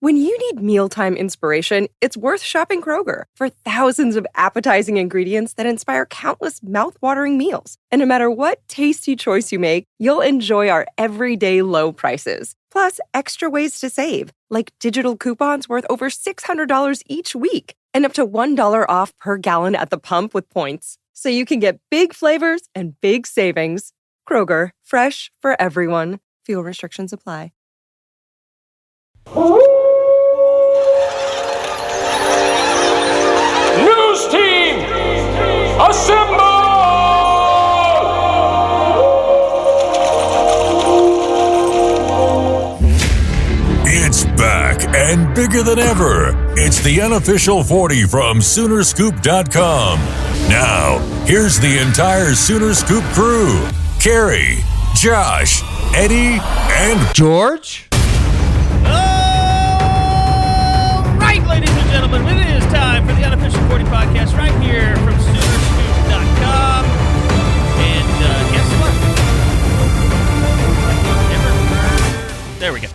When you need mealtime inspiration, it's worth shopping Kroger for thousands of appetizing ingredients that inspire countless mouth-watering meals. And no matter what tasty choice you make, you'll enjoy our everyday low prices. Plus, extra ways to save, like digital coupons worth over $600 each week and up to $1 off per gallon at the pump with points. So you can get big flavors and big savings. Kroger, fresh for everyone. Fuel restrictions apply. News team, assemble! It's back and bigger than ever. It's the unofficial 40 from Soonerscoop.com. Now, here's the entire Sooner Scoop crew. Carrie, Josh, Eddie, and George. Ladies and gentlemen, it is time for the Unofficial 40 podcast right here from Soonerscoop.com. And guess what? There we go.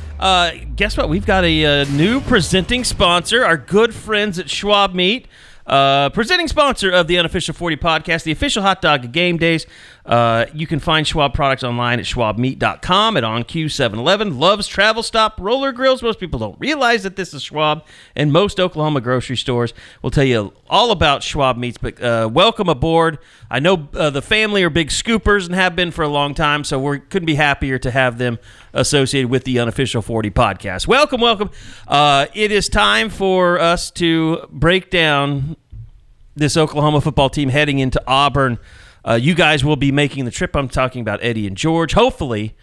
Guess what? We've got a new presenting sponsor, our good friends at Schwab Meat. Presenting sponsor of the Unofficial 40 podcast, the official hot dog of game days. You can find Schwab products online at schwabmeat.com, at OnQ 7-Eleven, Love's Travel Stop, Roller Grills. Most people don't realize that this is Schwab, and most Oklahoma grocery stores will tell you all about Schwab Meats. But welcome aboard. I know the family are big scoopers and have been for a long time, so we couldn't be happier to have them associated with the Unofficial 40 podcast. Welcome, welcome. It is time for us to break down this Oklahoma football team heading into Auburn. You guys will be making the trip. I'm talking about Eddie and George. Hopefully,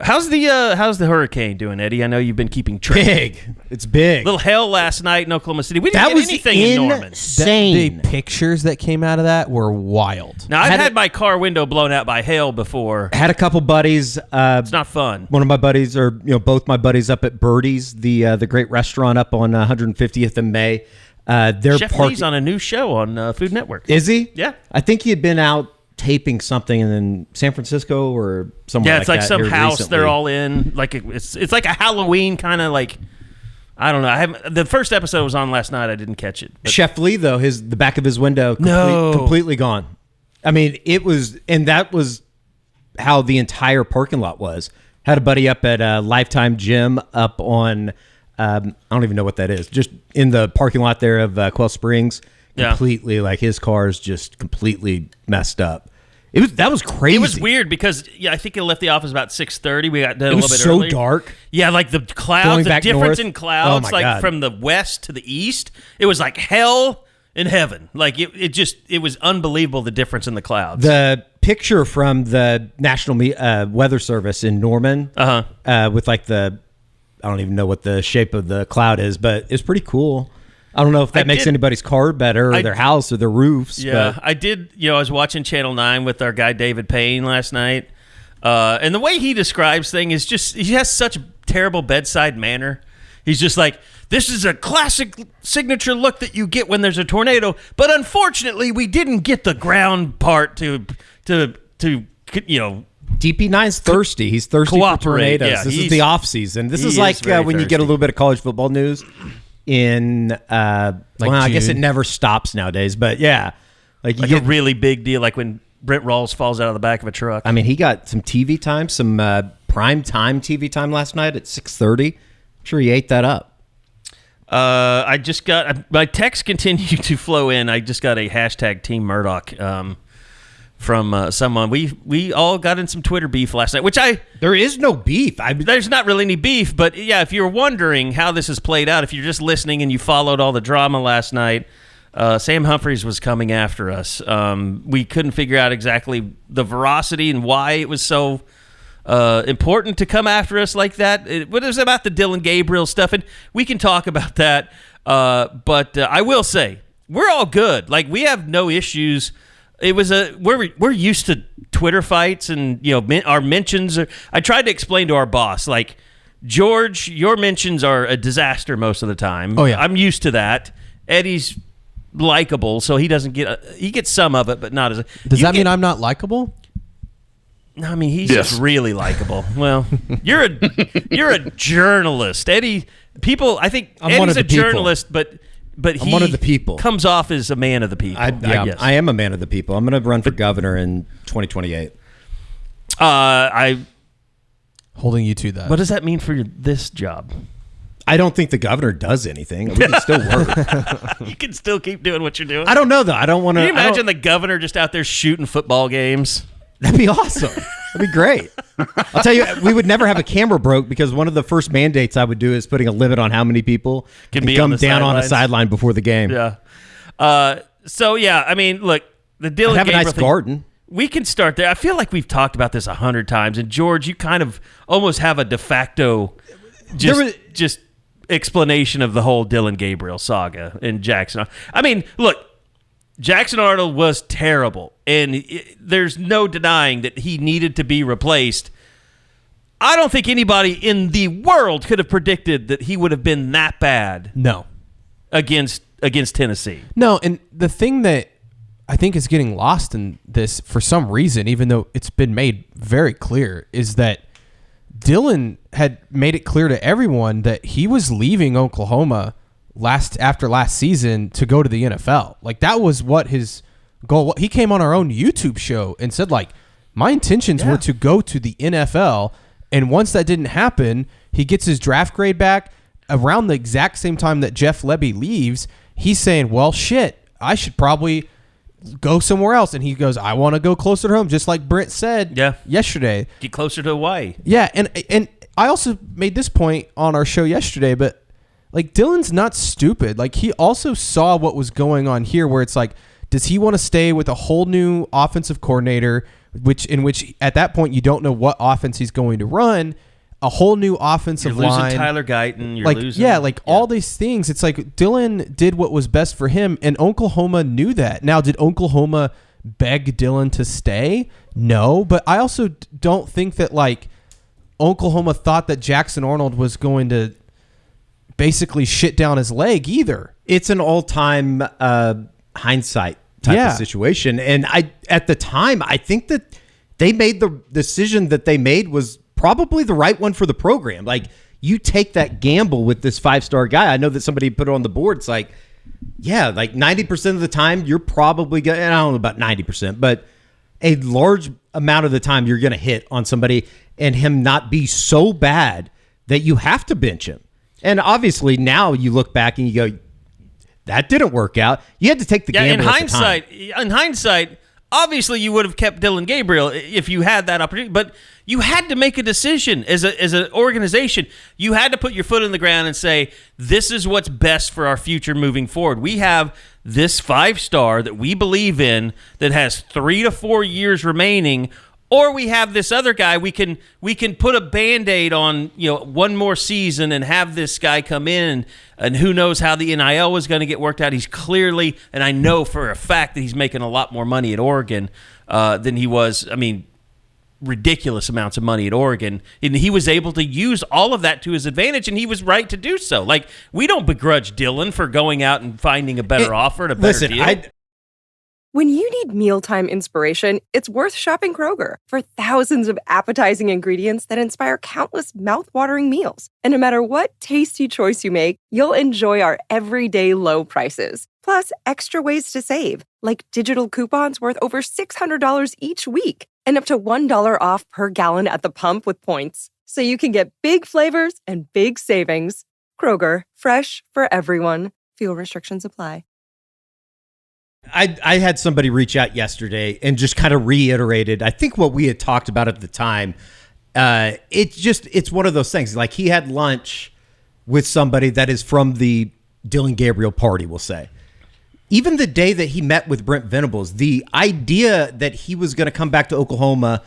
how's the hurricane doing, Eddie? I know you've been keeping track. Big. It's big. Little hail last night in Oklahoma City. We didn't get anything in Norman. The pictures that came out of that were wild. Now, I've had my car window blown out by hail before. Had a couple buddies. It's not fun. One of my buddies, or both my buddies, up at Birdie's, the great restaurant up on 150th and May. Chef Lee's on a new show on Food Network. Is he? Yeah. I think he had been out taping something in San Francisco or somewhere. Yeah, it's like some house recently. they're all in. Like it's like a Halloween kind of like. I don't know. The first episode was on last night. I didn't catch it. Chef Lee, though, the back of his window completely gone. I mean, that was how the entire parking lot was. Had a buddy up at Lifetime Gym up on. I don't even know what that is. Just in the parking lot there of Quail Springs, completely like his car's just completely messed up. That was crazy. It was weird because I think it left the office about 6:30. We got done a little bit early. It was so dark. Yeah, like the clouds, the difference in clouds, like God. From the west to the east, it was like hell and heaven. Like it was unbelievable the difference in the clouds. The picture from the National Weather Service in Norman, with like I don't even know what the shape of the cloud is, but it's pretty cool. I don't know if that makes anybody's car better or their house or their roofs. Yeah, but. I did. I was watching Channel 9 with our guy David Payne last night. And the way he describes things is just, he has such a terrible bedside manner. He's just like, this is a classic signature look that you get when there's a tornado. But unfortunately, we didn't get the ground part to DP9's thirsty. He's thirsty for tornadoes. Yeah, this is the off season. This is like when you get a little bit of college football news in I guess it never stops nowadays, but yeah. Like you get a really big deal, like when Brent Rawls falls out of the back of a truck. I mean, he got some TV time, some prime time TV time last night at 6:30. I'm sure he ate that up. I just got my texts continue to flow in. I just got a hashtag Team Murdoch from someone. We all got in some Twitter beef last night, there is no beef. There's not really any beef, but yeah, if you're wondering how this has played out, if you're just listening and you followed all the drama last night, Sam Humphries was coming after us. We couldn't figure out exactly the veracity and why it was so important to come after us like that. It was about the Dylan Gabriel stuff, and we can talk about that. But I will say, we're all good. Like, we have no issues. It was we're used to Twitter fights and our mentions. I tried to explain to our boss, like, George, your mentions are a disaster most of the time. Oh yeah, I'm used to that. Eddie's likable, so he doesn't get he gets some of it, but not as. Does that mean I'm not likable? I mean, he's just really likable. Well, you're a journalist, Eddie. People, I think Eddie's a journalist, but I'm one of the people. Comes off as a man of the people. I guess. I am a man of the people. I'm going to run for governor in 2028. Holding you to that. What does that mean for this job? I don't think the governor does anything. We can still work. You can still keep doing what you're doing. I don't know, though. I don't want to. Can you imagine the governor just out there shooting football games? That'd be awesome. That'd be great. I'll tell you, we would never have a camera broke because one of the first mandates I would do is putting a limit on how many people can come down on a sideline before the game. Yeah. So, yeah, I mean, look, the Dylan have Gabriel a nice garden. We can start there. I feel like we've talked about this 100 times. And, George, you kind of almost have a de facto just explanation of the whole Dylan Gabriel saga in Jackson. I mean, look, Jackson Arnold was terrible, and there's no denying that he needed to be replaced. I don't think anybody in the world could have predicted that he would have been that bad. No. Against Tennessee. No, and the thing that I think is getting lost in this for some reason, even though it's been made very clear, is that Dylan had made it clear to everyone that he was leaving Oklahoma after last season to go to the NFL. Like, that was what his goal was. He came on our own YouTube show and said, like, my intentions were to go to the NFL, and once that didn't happen, he gets his draft grade back around the exact same time that Jeff Lebby leaves. He's saying, well, shit, I should probably go somewhere else. And he goes, I want to go closer to home, just like Brent said yesterday. Get closer to Hawaii. Yeah, and I also made this point on our show yesterday, but like, Dylan's not stupid. Like, he also saw what was going on here, where it's like, does he want to stay with a whole new offensive coordinator, which at that point you don't know what offense he's going to run, a whole new offensive line. You're losing Tyler Guyton. You're losing. All these things. It's like Dylan did what was best for him, and Oklahoma knew that. Now, did Oklahoma beg Dylan to stay? No, but I also don't think that, like, Oklahoma thought that Jackson Arnold was going to basically shit down his leg either. It's an all-time hindsight type of situation. And at the time, I think that they made the decision that they made was probably the right one for the program. Like, you take that gamble with this 5-star guy. I know that somebody put it on the board. It's like, yeah, like 90% of the time you're probably going to, I don't know about 90%, but a large amount of the time you're going to hit on somebody and him not be so bad that you have to bench him. And obviously now you look back and you go, that didn't work out. You had to take the gamble. In hindsight, obviously you would have kept Dylan Gabriel if you had that opportunity, but you had to make a decision as an organization. You had to put your foot in the ground and say, this is what's best for our future moving forward. We have this 5-star that we believe in that has 3 to 4 years remaining, or we have this other guy. We can put a Band-Aid on, one more season and have this guy come in, and who knows how the NIL was going to get worked out. He's clearly, and I know for a fact that he's making a lot more money at Oregon than he was. I mean, ridiculous amounts of money at Oregon, and he was able to use all of that to his advantage, and he was right to do so. Like, we don't begrudge Dylan for going out and finding a better offer and a better deal. When you need mealtime inspiration, it's worth shopping Kroger for thousands of appetizing ingredients that inspire countless mouth-watering meals. And no matter what tasty choice you make, you'll enjoy our everyday low prices. Plus, extra ways to save, like digital coupons worth over $600 each week and up to $1 off per gallon at the pump with points. So you can get big flavors and big savings. Kroger, fresh for everyone. Fuel restrictions apply. I had somebody reach out yesterday and just kind of reiterated, I think, what we had talked about at the time. It's one of those things. Like, he had lunch with somebody that is from the Dylan Gabriel party, we'll say. Even the day that he met with Brent Venables, the idea that he was going to come back to Oklahoma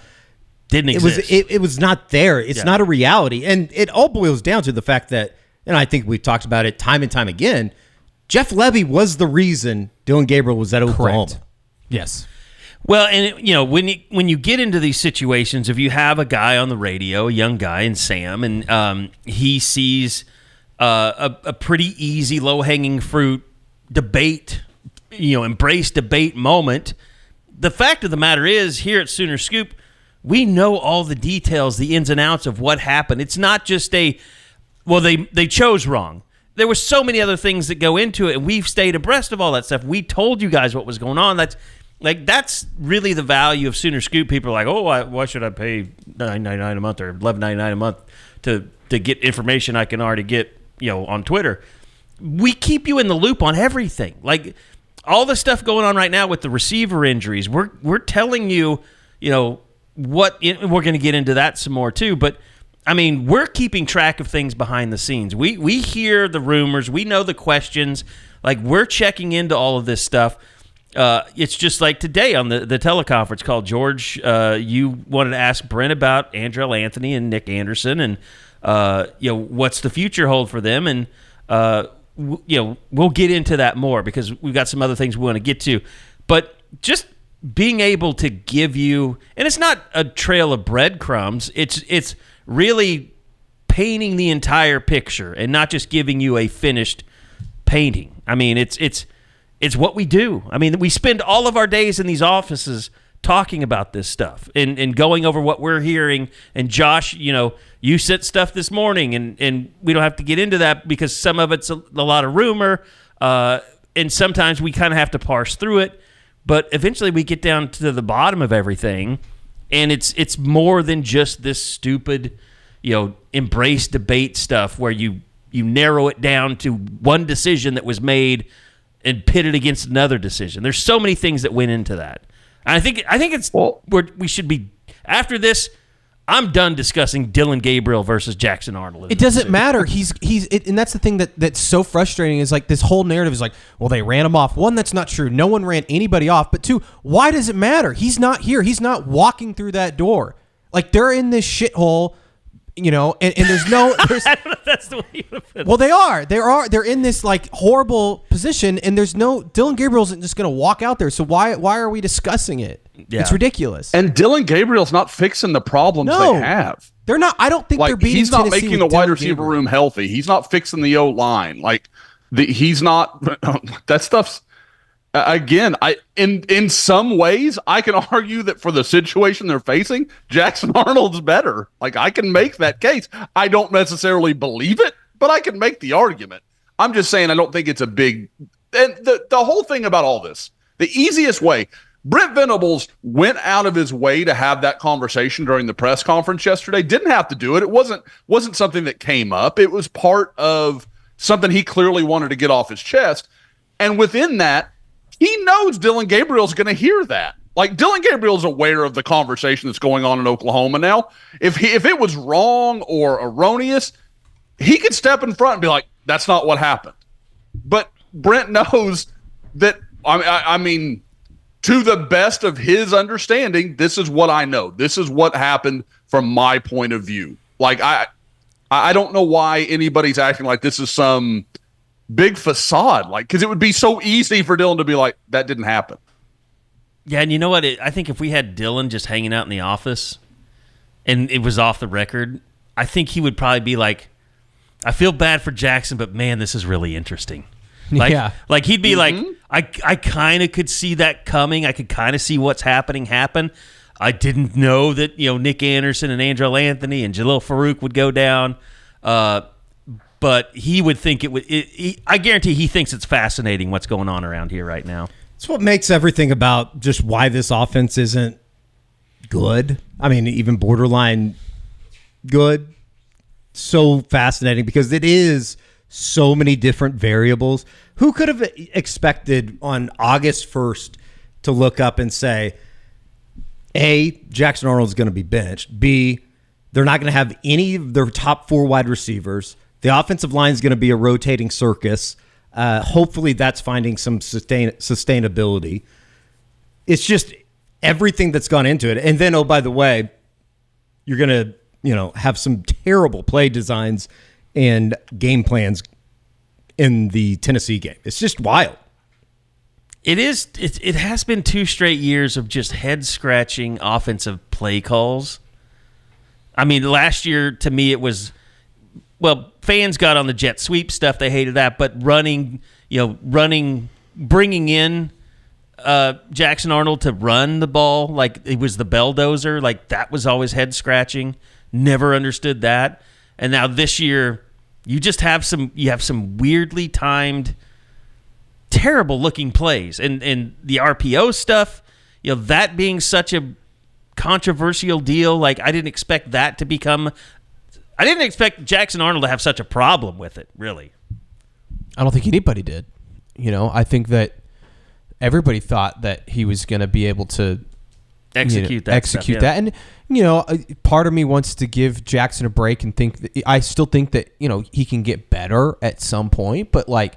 didn't exist. It was not there. It's not a reality. And it all boils down to the fact that, and I think we've talked about it time and time again, Jeff Lebby was the reason Dylan Gabriel was at Oklahoma. Correct. Yes. Well, and when you get into these situations, if you have a guy on the radio, a young guy, and Sam, and he sees a pretty easy, low-hanging fruit debate, embrace debate moment, the fact of the matter is, here at Sooner Scoop, we know all the details, the ins and outs of what happened. It's not just they chose wrong. There were so many other things that go into it, and we've stayed abreast of all that stuff. We told you guys what was going on. That's really the value of Sooner Scoop. People are like, oh, why should I pay $9.99 a month or $11.99 a month to get information I can already get, on Twitter? We keep you in the loop on everything. Like all the stuff going on right now with the receiver injuries, we're telling you, we're going to get into that some more too. But I mean, we're keeping track of things behind the scenes. We hear the rumors. We know the questions. Like, we're checking into all of this stuff. It's just like today on the teleconference call, George, you wanted to ask Brent about Andrel Anthony and Nick Anderson and, what's the future hold for them. And, we'll get into that more because we've got some other things we want to get to. But just being able to give you, and it's not a trail of breadcrumbs, it's really painting the entire picture and not just giving you a finished painting. I mean, it's what we do. I mean, we spend all of our days in these offices talking about this stuff and going over what we're hearing. And Josh, you sent stuff this morning, and we don't have to get into that because some of it's a lot of rumor, and sometimes we kind of have to parse through it. But eventually we get down to the bottom of everything, and it's more than just this stupid, embrace debate stuff where you narrow it down to one decision that was made and pit it against another decision. There's so many things that went into that. And I think it's we should be after this. I'm done discussing Dylan Gabriel versus Jackson Arnold. It doesn't matter. He's and that's the thing that's so frustrating is like this whole narrative is like, well, they ran him off. One, that's not true. No one ran anybody off. But two, why does it matter? He's not here. He's not walking through that door. Like, they're in this shithole, and there's no. There's, I don't know if that's the way you would have put it. Well, they are. They're in this like horrible position, and there's no. Dylan Gabriel isn't just going to walk out there. So why are we discussing it? Yeah. It's ridiculous. And Dylan Gabriel's not fixing the problems they have. They're not. I don't think they're beating He's not Tennessee making the wide receiver room healthy. He's not fixing the O-line. He's not. That stuff's. Again, in some ways, I can argue that for the situation they're facing, Jackson Arnold's better. Like, I can make that case. I don't necessarily believe it, but I can make the argument. I'm just saying I don't think it's a big. And the whole thing about all this, the easiest way, Brent Venables went out of his way to have that conversation during the press conference yesterday. Didn't have to do it. It wasn't something that came up. It was part of something he clearly wanted to get off his chest. And within that, he knows Dylan Gabriel's going to hear that. Like, Dylan Gabriel's aware of the conversation that's going on in Oklahoma now. If it was wrong or erroneous, he could step in front and be like, that's not what happened. But Brent knows that, I mean, to the best of his understanding, this is what I know. This is what happened from my point of view. Like, I don't know why anybody's acting like this is some big facade, like, because it would be so easy for Dylan to be like, that didn't happen. Yeah, and you know what? I think if we had Dylan just hanging out in the office and it was off the record, I think he would probably be like, I feel bad for Jackson, but man, this is really interesting. Like, yeah. Like, he'd be like, I kind of could see that coming. I could kind of see what's happen. I didn't know that, Nick Anderson and Andrel Anthony and Jalil Farouk would go down. But he would think it would. I guarantee he thinks it's fascinating what's going on around here right now. It's what makes everything about just why this offense isn't good. I mean, even borderline good. So fascinating because it is so many different variables. Who could have expected on August 1st to look up and say, A, Jackson Arnold's going to be benched. B, they're not going to have any of their top 4 wide receivers. The offensive line is going to be a rotating circus. Hopefully that's finding some sustainability. It's just everything that's gone into it. And then, oh, by the way, you're going to, have some terrible play designs and game plans in the Tennessee game. It's just wild. It is. It has been 2 straight years of just head-scratching offensive play calls. I mean, last year, to me, it was... Well, fans got on the jet sweep stuff. They hated that. But bringing in Jackson Arnold to run the ball like it was the belldozer. Like that was always head scratching. Never understood that. And now this year, you have some weirdly timed, terrible looking plays, and the RPO stuff. That being such a controversial deal. Like I didn't expect Jackson Arnold to have such a problem with it. Really, I don't think anybody did. I think that everybody thought that he was going to be able to execute that. And part of me wants to give Jackson a break and I still think that he can get better at some point. But like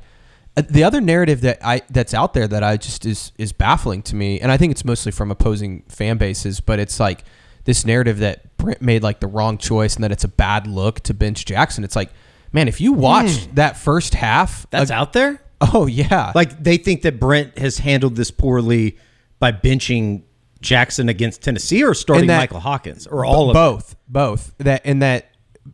the other narrative that's out there that I just is baffling to me, and I think it's mostly from opposing fan bases, but it's like this narrative that Brent made like the wrong choice and that it's a bad look to bench Jackson. It's like, man, if you watched that first half, that's out there. Oh yeah, like they think that Brent has handled this poorly by benching Jackson against Tennessee or starting Michael Hawkins or all of both. That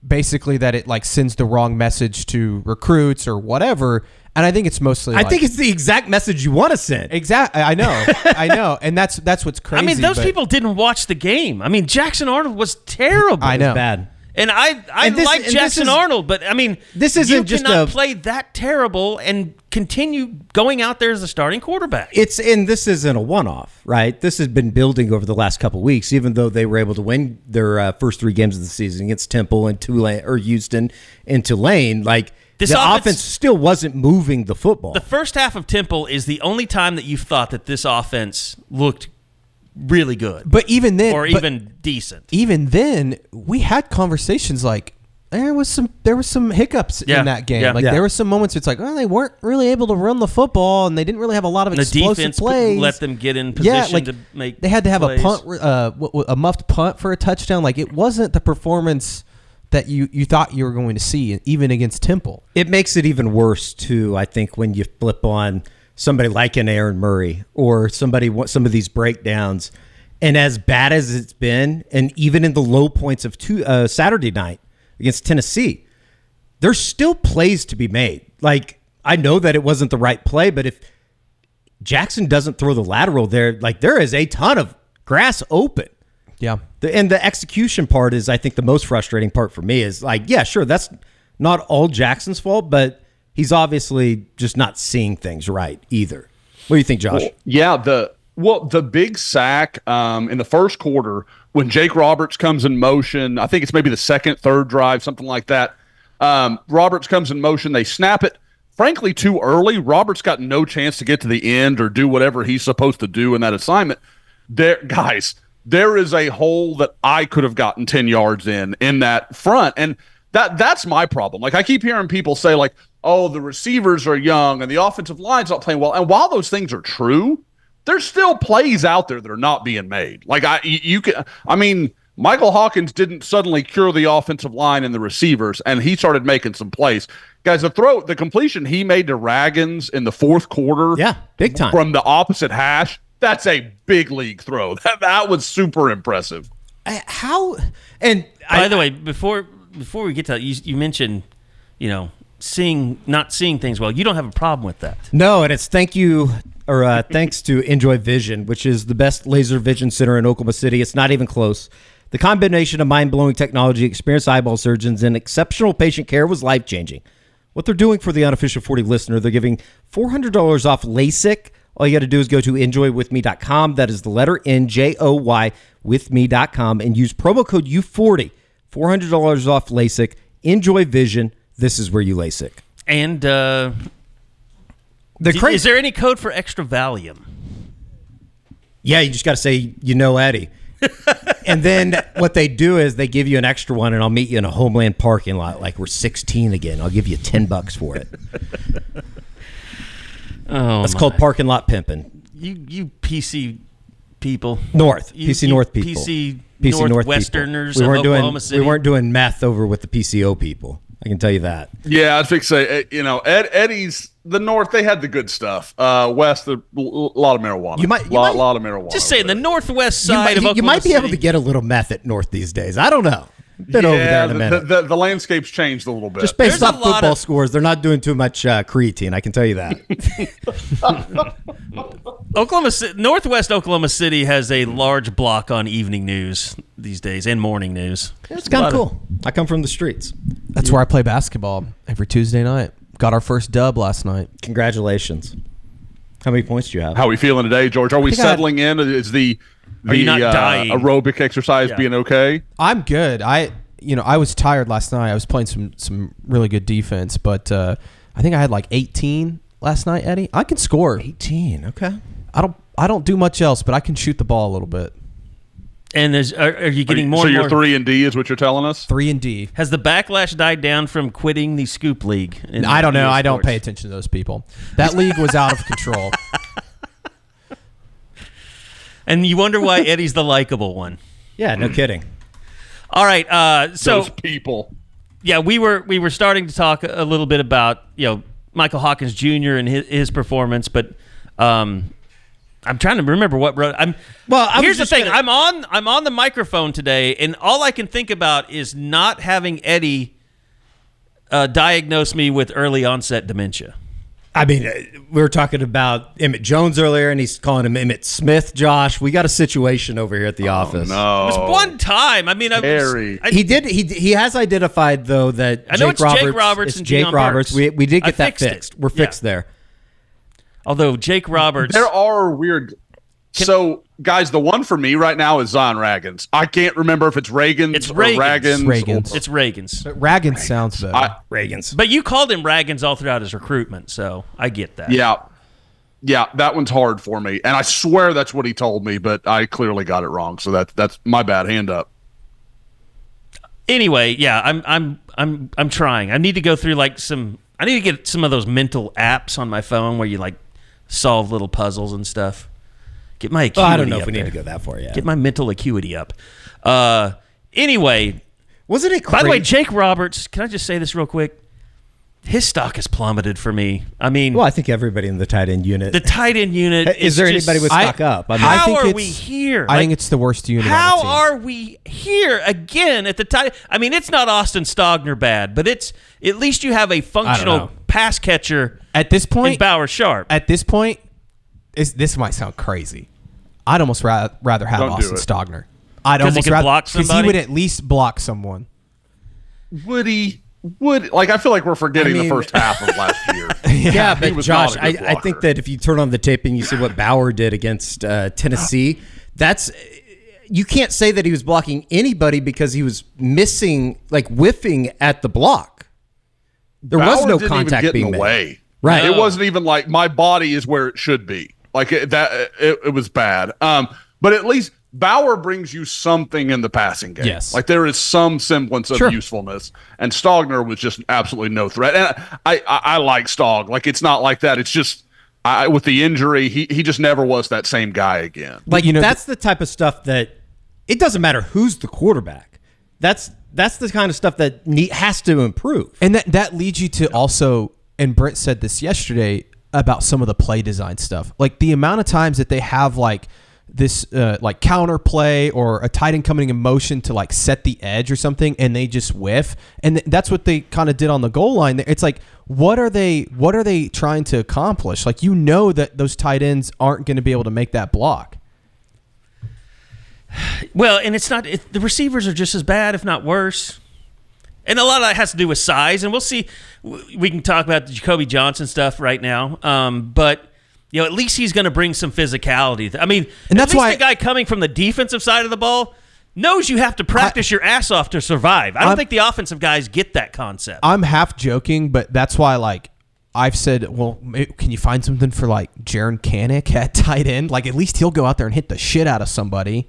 basically that it like sends the wrong message to recruits or whatever. And I think it's mostly I think it's the exact message you want to send. Exactly. I know. And that's what's crazy. I mean, those people didn't watch the game. I mean, Jackson Arnold was terrible. I know. It was bad. And I like Jackson Arnold, but I mean, this isn't you just cannot play that terrible and continue going out there as a starting quarterback. This isn't a one-off, right? This has been building over the last couple of weeks, even though they were able to win their first 3 games of the season against Temple and Tulane or Houston and Tulane. Like the offense still wasn't moving the football. The first half of Temple is the only time that you've thought that this offense looked really good. But even then, even decent. Even then, we had conversations like there was some hiccups in that game. Yeah. There were some moments it's like, they weren't really able to run the football and they didn't really have a lot of explosive defense plays. Let them get in position to make. They had to have plays. a punt, a muffed punt for a touchdown. Like it wasn't the performance that you thought you were going to see, even against Temple. It makes it even worse too, I think, when you flip on somebody like an Aaron Murray or some of these breakdowns, and as bad as it's been, and even in the low points of Saturday night against Tennessee, there's still plays to be made. Like I know that it wasn't the right play, but if Jackson doesn't throw the lateral there, like there is a ton of grass open. Yeah. And the execution part is, I think, the most frustrating part for me is like, yeah, sure, that's not all Jackson's fault, but he's obviously just not seeing things right either. What do you think, Josh? The big sack in the first quarter when Jake Roberts comes in motion, I think it's maybe the second, third drive, something like that. Roberts comes in motion. They snap it, frankly, too early. Roberts got no chance to get to the end or do whatever he's supposed to do in that assignment. There is a hole that I could have gotten 10 yards in that front. And that's my problem. Like I keep hearing people say like, oh, the receivers are young and the offensive line's not playing well. And while those things are true, there's still plays out there that are not being made. Like Michael Hawkins didn't suddenly cure the offensive line and the receivers, and he started making some plays. Guys, the completion he made to Raggins in the fourth quarter, big time from the opposite hash. That's a big league throw. That was super impressive. By the way, before we get to that, you mentioned, not seeing things well. You don't have a problem with that. No, and it's thanks to Enjoy Vision, which is the best laser vision center in Oklahoma City. It's not even close. The combination of mind-blowing technology, experienced eyeball surgeons, and exceptional patient care was life-changing. What they're doing for the Unofficial 40 listener, they're giving $400 off LASIK. All you got to do is go to enjoywithme.com. That is the letter NJOY withme.com and use promo code U40. $400 off LASIK. Enjoy Vision. This is where you LASIK. And is there any code for extra Valium? Yeah, you just got to say, Eddie. And then what they do is they give you an extra one, and I'll meet you in a Homeland parking lot like we're 16 again. I'll give you $10 for it. That's called parking lot pimping. You PC people. PC North people. PC Northwesterners of Oklahoma City. We weren't doing meth over with the PCO people. I can tell you that. Yeah, I was going to say, Eddie's, the North, they had the good stuff. West, a lot of marijuana. A lot of marijuana. Just saying, the Northwest side of Oklahoma You might be City. able to get a little meth at North these days. I don't know. Been over there in a minute. The landscape's changed a little bit. Just based off football scores, they're not doing too much creatine. I can tell you that. Northwest Oklahoma City has a large block on evening news these days and morning news. It's kind of cool. I come from the streets. That's where I play basketball every Tuesday night. Got our first dub last night. Congratulations. How many points do you have? How are we feeling today, George? Are we settling in? Is the aerobic exercise being okay? I'm good. I was tired last night. I was playing some really good defense, but I think I had like 18 last night, Eddie. I can score. 18. Okay. I don't do much else, but I can shoot the ball a little bit. And are you getting more? So and you're more, 3-and-D is what you're telling us? 3-and-D. Has the backlash died down from quitting the Scoop League? I don't know. I don't pay attention to those people. That league was out of control. And you wonder why Eddie's the likable one. Yeah, no kidding. All right. So those people. Yeah, we were starting to talk a little bit about Michael Hawkins Jr. and his performance, but I'm trying to remember what road. Here's the thing. I'm on the microphone today, and all I can think about is not having Eddie diagnose me with early onset dementia. I mean, we were talking about Emmett Jones earlier, and he's calling him Emmett Smith. Josh, we got a situation over here at the office. No, it was one time. I mean, He has identified though that I know it's Jake Roberts and Jake Deion Roberts. Burks. We did get that fixed. We're fixed there. Although Jake Roberts, there are weird. So, guys, the one for me right now is Zion Raggins. I can't remember if it's Reagans it's or Reagans. Raggins. It's Reagans. But Raggins sounds better. Reagans. But you called him Raggins all throughout his recruitment, so I get that. Yeah, that one's hard for me, and I swear that's what he told me, but I clearly got it wrong. So that's my bad. Hand up. Anyway, yeah, I'm trying. I need to go through I need to get some of those mental apps on my phone where you solve little puzzles and stuff. Get my acuity I don't know if we there. need to go that far yet. Get my mental acuity up. Anyway, wasn't it crazy? By the way, Jake Roberts, can I just say this real quick? His stock has plummeted for me. I mean, well, I think everybody in the tight end unit. The tight end unit. Is there anybody with stock up? I mean, how are we here? I think it's the worst unit. How are we here again at the tight? I mean, it's not Austin Stogner bad, but it's at least you have a functional pass catcher at this point. In Bauer Sharp. At this point, this might sound crazy. I'd almost rather have Austin Stogner. I'd almost rather block somebody. Because he would at least block someone. Would he? I feel like we're forgetting the first half of last year. Yeah, but Josh, I think that if you turn on the tape and you see what Bauer did against Tennessee, you can't say that he was blocking anybody because he was missing, whiffing at the block. There was no contact being made. Away. Right. It wasn't even like my body is where it should be. It was bad. But at least Bauer brings you something in the passing game. Yes. There is some semblance of usefulness. And Stogner was just absolutely no threat. And I like Stog. It's not like that. It's just with the injury, he just never was that same guy again. That's the type of stuff that it doesn't matter who's the quarterback. That's the kind of stuff that has to improve. And that leads you to also, and Brent said this yesterday about some of the play design stuff. The amount of times that they have this counter play or a tight end coming in motion to set the edge or something, and they just whiff. And that's what they kind of did on the goal line. It's what are they trying to accomplish? That those tight ends aren't going to be able to make that block. Well, and it's not. The receivers are just as bad, if not worse. And a lot of that has to do with size. And we'll see. We can talk about the Jacoby Johnson stuff right now. But at least he's going to bring some physicality. I mean, and that's why the guy coming from the defensive side of the ball knows you have to practice your ass off to survive. I don't think the offensive guys get that concept. I'm half joking, but that's why I've said, well, can you find something for Jaron Kanik at tight end? At least he'll go out there and hit the shit out of somebody.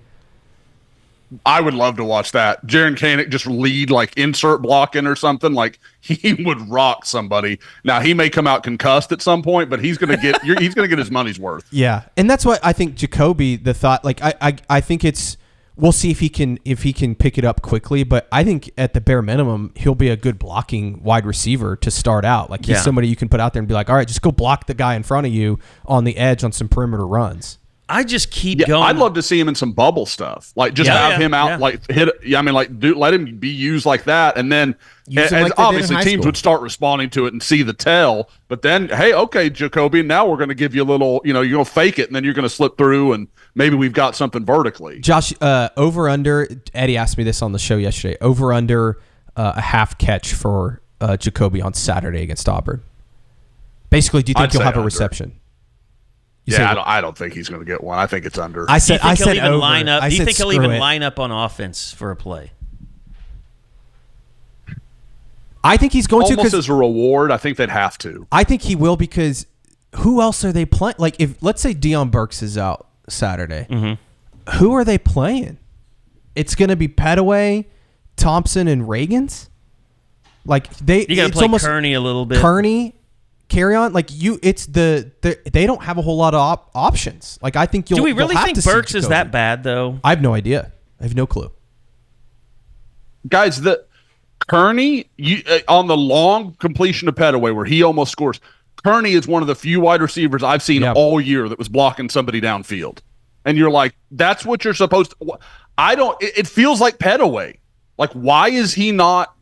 I would love to watch that. Jaron Kanik just lead insert blocking or something. He would rock somebody. Now he may come out concussed at some point, but he's gonna get he's gonna get his money's worth. Yeah, and that's why I think Jacoby. The thought, I think it's. We'll see if he can pick it up quickly, but I think at the bare minimum he'll be a good blocking wide receiver to start out. He's somebody you can put out there and be all right, just go block the guy in front of you on the edge on some perimeter runs. I just keep going. I'd love to see him in some bubble stuff, like just have him out, like hit. Yeah, I mean, like let him be used like that, and then as obviously teams would start responding to it and see the tell. But then, hey, okay, Jacoby, now we're going to give you a little. You're going to fake it, and then you're going to slip through, and maybe we've got something vertically. Josh, over under. Eddie asked me this on the show yesterday. Over under a half catch for Jacoby on Saturday against Auburn. Basically, do you think he'll have a reception? I don't think he's going to get one. I think it's under. I said he'll even over. line up. Do you think he'll even line up on offense for a play? I think he's going almost as a reward. I think they'd have to. I think he will because who else are they playing? Like if let's say Deion Burks is out Saturday, who are they playing? It's going to be Petaway, Thompson, and Reagans. Like you got to play Kearney a little bit. Kearney. Carry on, like they don't have a whole lot of options. Like I think do we really think Burks is that bad though? I have no idea. I have no clue. Guys, the Kearney on the long completion of Petaway where he almost scores. Kearney is one of the few wide receivers I've seen all year that was blocking somebody downfield, and you're like, that's what you're supposed to. It feels like Petaway. Like why is he not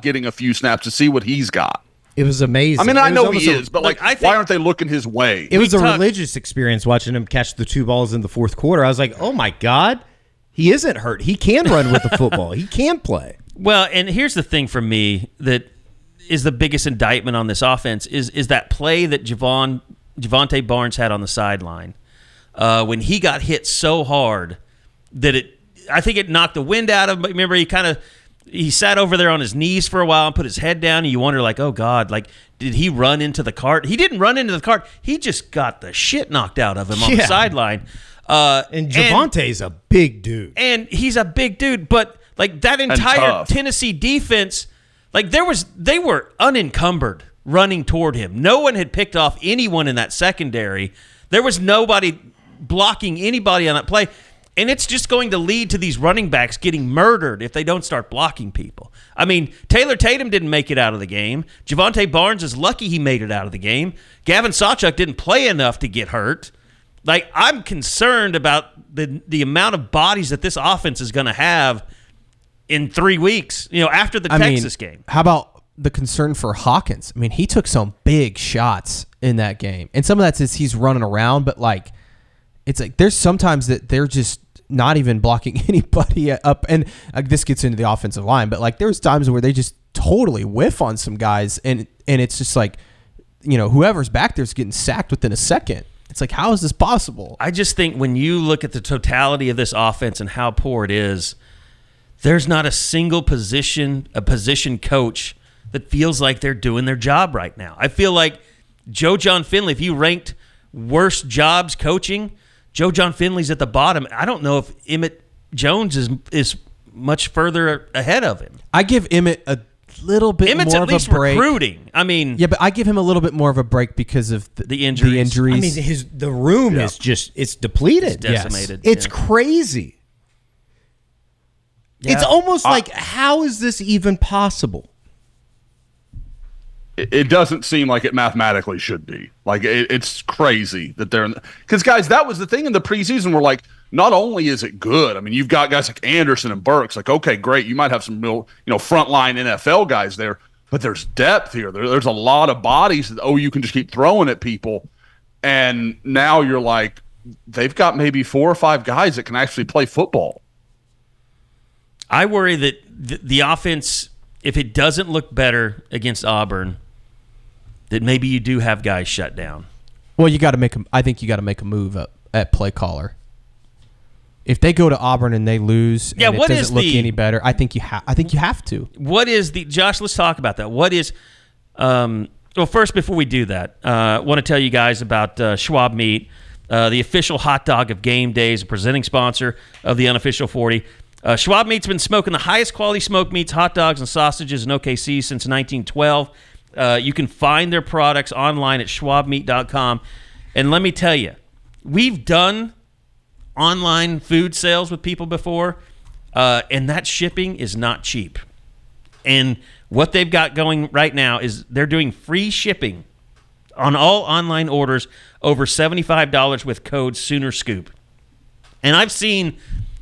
getting a few snaps to see what he's got? It was amazing. I mean, I know he is, but why aren't they looking his way? It was a religious experience watching him catch the 2 balls in the fourth quarter. I was like, oh my God, he isn't hurt. He can run with the football. He can play. Well, and here's the thing for me that is the biggest indictment on this offense is that play that Javonte Barnes had on the sideline when he got hit so hard that I think it knocked the wind out of him. Remember, he sat over there on his knees for a while and put his head down, and you wonder, like, oh, God, like, did he run into the cart? He didn't run into the cart. He just got the shit knocked out of him on the sideline. And Javonte's a big dude. And he's a big dude, but, like, that entire Tennessee defense, like, they were unencumbered running toward him. No one had picked off anyone in that secondary. There was nobody blocking anybody on that play. And it's just going to lead to these running backs getting murdered if they don't start blocking people. I mean, Taylor Tatum didn't make it out of the game. Javonte Barnes is lucky he made it out of the game. Gavin Sawchuk didn't play enough to get hurt. Like, I'm concerned about the amount of bodies that this offense is going to have in 3 weeks, after the Texas game. How about the concern for Hawkins? I mean, he took some big shots in that game. And some of that's he's running around, but, like, it's like there's sometimes that they're just not even blocking anybody up. And this gets into the offensive line, but like there's times where they just totally whiff on some guys. And it's just like, whoever's back there's getting sacked within a second. It's like, how is this possible? I just think when you look at the totality of this offense and how poor it is, there's not a single position coach that feels like they're doing their job right now. I feel like Joe John Finley, if you ranked worst jobs coaching, Joe John Finley's at the bottom. I don't know if Emmett Jones is much further ahead of him. I give Emmett a little bit Emmett's more at of least a break. Recruiting. I mean, yeah, but I give him a little bit more of a break because of the injuries. I mean, the room is it's depleted. It's decimated. Yes. It's crazy. Yeah. It's almost like, how is this even possible? It doesn't seem like it mathematically should be. Like, it's crazy that they're – because, guys, that was the thing in the preseason where, like, not only is it good, I mean, you've got guys like Anderson and Burks. Like, okay, great. You might have some real, frontline NFL guys there, but there's depth here. There's a lot of bodies that OU can just keep throwing at people. And now you're like, they've got maybe 4 or 5 guys that can actually play football. I worry that the offense, if it doesn't look better against Auburn, that maybe you do have guys shut down. Well, I think you got to make a move up at play caller. If they go to Auburn and they lose, and it doesn't look any better, I think you have to. What is Josh? Let's talk about that. What is? Well, first, before we do that, I want to tell you guys about Schwab Meat, the official hot dog of game days, a presenting sponsor of the Unofficial 40. Schwab Meat's been smoking the highest quality smoked meats, hot dogs, and sausages in OKC since 1912. You can find their products online at schwabmeat.com. And let me tell you, we've done online food sales with people before, and that shipping is not cheap. And what they've got going right now is they're doing free shipping on all online orders over $75 with code SoonerScoop. And I've seen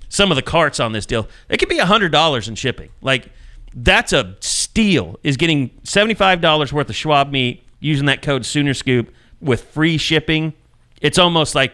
some of the carts on this deal. It could be $100 in shipping. Like, that's a steal, is getting $75 worth of Schwab meat using that code SoonerScoop with free shipping. It's almost like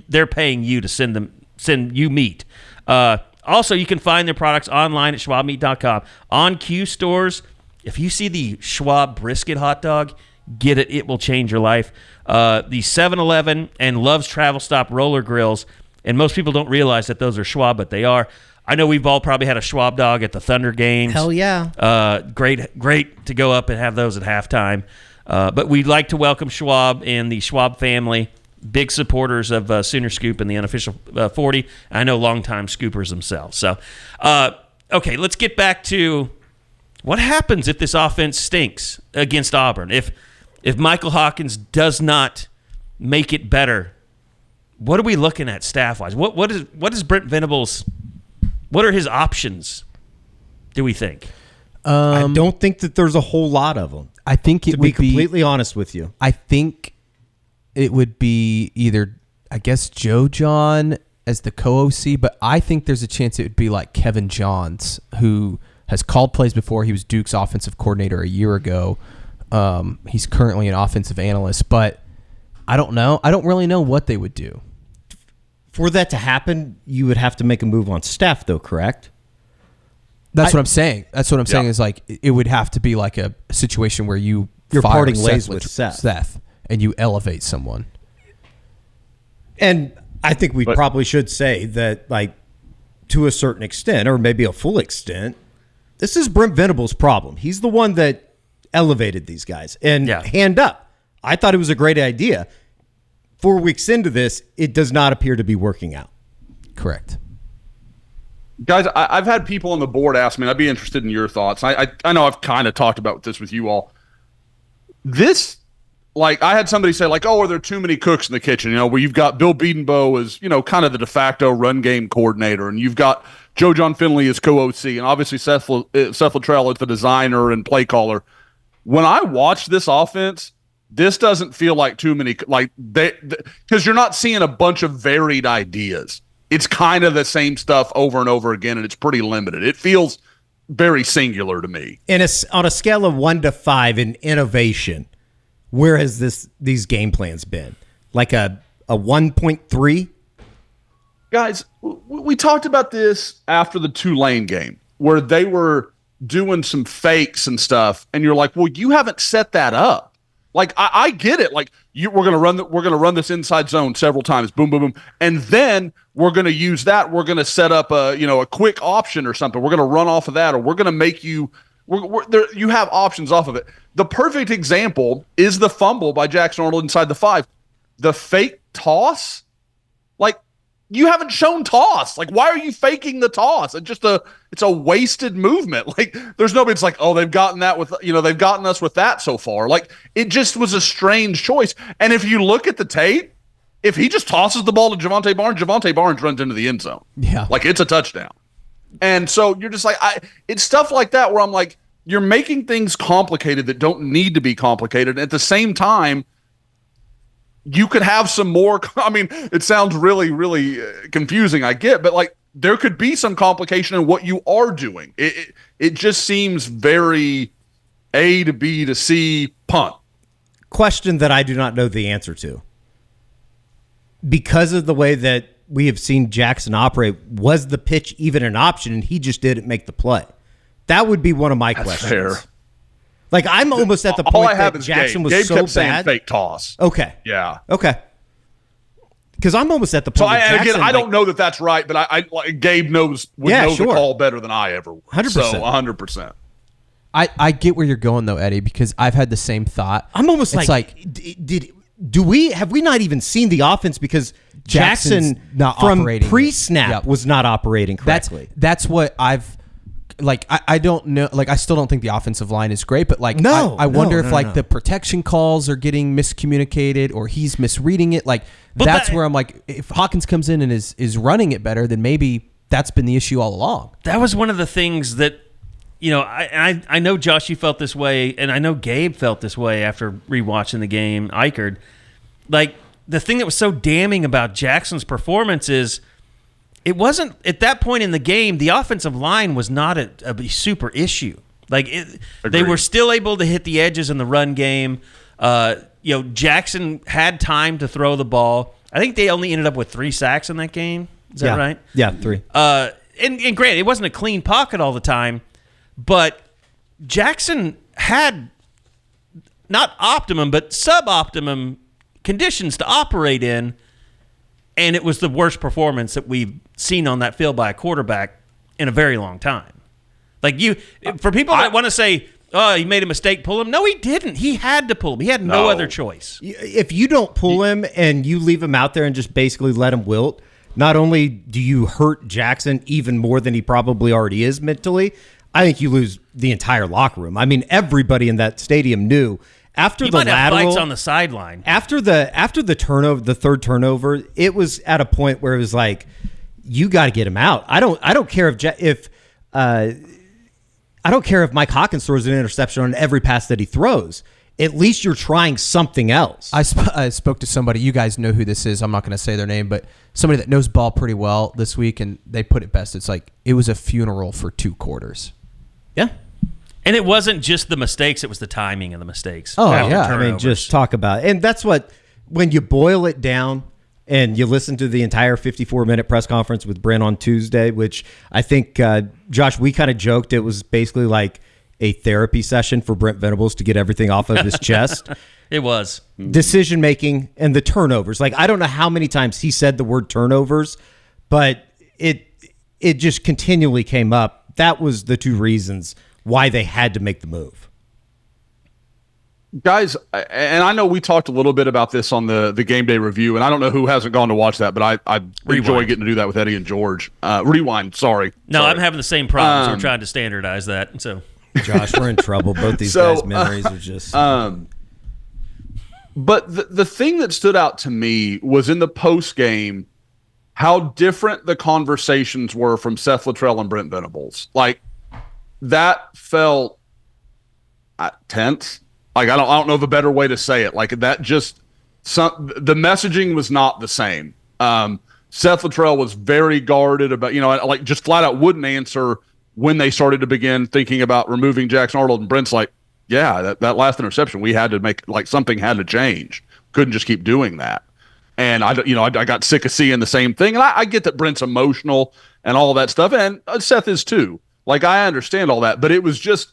they're paying you to send you meat. Also, you can find their products online at schwabmeat.com. On Q stores, if you see the Schwab brisket hot dog, get it. It will change your life. The 7-Eleven and Love's Travel Stop roller grills, and most people don't realize that those are Schwab, but they are. I know we've all probably had a Schwab dog at the Thunder games. Hell yeah. Great to go up and have those at halftime. But we'd like to welcome Schwab and the Schwab family, big supporters of Sooner Scoop and the unofficial 40. I know longtime scoopers themselves. So, okay, let's get back to what happens if this offense stinks against Auburn. If Michael Hawkins does not make it better, what are we looking at staff-wise? What is Brent Venables? What are his options, do we think? I don't think that there's a whole lot of them. I think it to would be completely honest with you. I think it would be either, I guess, Joe John as the co-OC, but I think there's a chance it would be like Kevin Johns, who has called plays before. He was Duke's offensive coordinator a year ago. He's currently an offensive analyst, but I don't know. I don't really know what they would do. For that to happen, you would have to make a move on staff, though, correct? That's what I'm saying. That's what I'm saying is like it would have to be like a situation where you're parting ways with Seth, and you elevate someone. And I think we probably should say that, like, to a certain extent, or maybe a full extent, this is Brent Venables' problem. He's the one that elevated these guys. And hand up, I thought it was a great idea. 4 weeks into this, it does not appear to be working out. Correct. Guys, I've had people on the board ask me, and I'd be interested in your thoughts. I know I've kind of talked about this with you all. This, like, I had somebody say, like, oh, are there too many cooks in the kitchen? You know, where you've got Bill Bedenbaugh as, you know, kind of the de facto run game coordinator, and you've got Joe John Finley as co-OC, and obviously Seth Luttrell is the designer and play caller. When I watch this offense, this doesn't feel like too many, like, because you're not seeing a bunch of varied ideas. It's kind of the same stuff over and over again, and it's pretty limited. It feels very singular to me. And on a scale of 1 to 5 in innovation, where has these game plans been? Like a 1.3? Guys, we talked about this after the Tulane game, where they were doing some fakes and stuff, and you're like, well, you haven't set that up. Like, I get it. Like, we're gonna run this inside zone several times, boom, boom, boom, and then we're gonna use that. We're gonna set up a quick option or something. We're gonna run off of that, or we're gonna make you. You have options off of it. The perfect example is the fumble by Jackson Arnold inside the 5, the fake toss. Like, you haven't shown toss. Like, why are you faking the toss? It's a wasted movement. Like, there's nobody. It's like, oh, they've gotten us with that so far. Like, it just was a strange choice. And if you look at the tape, if he just tosses the ball to Javonte Barnes runs into the end zone. Yeah. Like, it's a touchdown. And so you're just like, it's stuff like that where I'm like, you're making things complicated that don't need to be complicated. And at the same time, you could have some more. I mean, it sounds really, really confusing, I get, but like, there could be some complication in what you are doing. It just seems very A to B to C punt. Question that I do not know the answer to. Because of the way that we have seen Jackson operate, was the pitch even an option and he just didn't make the play? That would be one of my questions. Fair. Like, I'm almost at the point that Jackson was Gabe so kept saying bad. Fake toss. Okay. Yeah. Okay. Because I'm almost at the point. So I don't know that that's right, but I Gabe would know the call better than I ever would. 100%. So 100%. I get where you're going though, Eddie, because I've had the same thought. I'm almost like have we not even seen the offense because Jackson not from operating pre-snap was not operating correctly. That's what I've. Like, I don't know. Like, I still don't think the offensive line is great, but like, I wonder if the protection calls are getting miscommunicated or he's misreading it. Like, that's where I'm like, if Hawkins comes in and is running it better, then maybe that's been the issue all along. That was one of the things that, I know Josh, you felt this way, and I know Gabe felt this way after rewatching the game. Eichard, like the thing that was so damning about Jackson's performance is it wasn't at that point in the game. The offensive line was not a super issue. Like they were still able to hit the edges in the run game. Jackson had time to throw the ball. I think they only ended up with 3 sacks in that game. Is that right? Yeah, 3. And granted, it wasn't a clean pocket all the time, but Jackson had not optimum, but suboptimum conditions to operate in, and it was the worst performance that we've seen on that field by a quarterback in a very long time. Like for people that want to say, oh, he made a mistake, pull him. No, he didn't. He had to pull him. He had no other choice. If you don't pull him and you leave him out there and just basically let him wilt, not only do you hurt Jackson even more than he probably already is mentally, I think you lose the entire locker room. I mean, everybody in that stadium knew after the lateral, have fights on the sideline. After the turnover, the third turnover, it was at a point where it was like, you got to get him out. I don't care if Mike Hawkins throws an interception on every pass that he throws. At least you're trying something else. I spoke to somebody. You guys know who this is. I'm not going to say their name, but somebody that knows ball pretty well this week, and they put it best. It's like it was a funeral for 2 quarters. Yeah. And it wasn't just the mistakes. It was the timing of the mistakes. Oh, yeah. I mean, just talk about it. And that's what, when you boil it down and you listen to the entire 54-minute press conference with Brent on Tuesday, which I think, Josh, we kind of joked it was basically like a therapy session for Brent Venables to get everything off of his chest. It was. Decision-making and the turnovers. Like, I don't know how many times he said the word turnovers, but it just continually came up. That was the 2 reasons why they had to make the move. Guys, and I know we talked a little bit about this on the game day review, and I don't know who hasn't gone to watch that, but I enjoy getting to do that with Eddie and George. Rewind, sorry. No, I'm having the same problems. We're trying to standardize that. So, Josh, we're in trouble. Both these guys' memories are just... But the thing that stood out to me was in the post game, how different the conversations were from Seth Luttrell and Brent Venables. Like, that felt tense. Like, I don't know of a better way to say it. Like, that just the messaging was not the same. Seth Luttrell was very guarded about, like just flat out wouldn't answer when they started to begin thinking about removing Jackson Arnold, and Brent's like, yeah, that last interception, we had to make, like, something had to change. Couldn't just keep doing that. And I got sick of seeing the same thing. And I get that Brent's emotional and all that stuff, and Seth is too. Like, I understand all that, but it was just,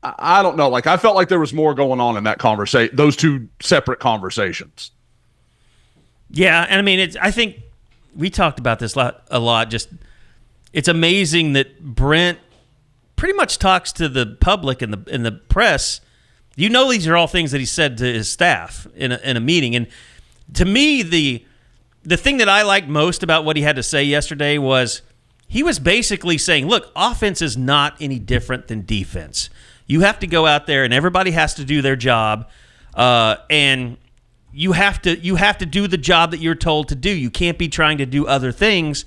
I don't know. Like, I felt like there was more going on in that conversation, those 2 separate conversations. Yeah, and I mean, I think we talked about this a lot. Just, it's amazing that Brent pretty much talks to the public and the press. These are all things that he said to his staff in a meeting. And to me, the thing that I liked most about what he had to say yesterday was he was basically saying, look, offense is not any different than defense. You have to go out there and everybody has to do their job, and you have to do the job that you're told to do. You can't be trying to do other things.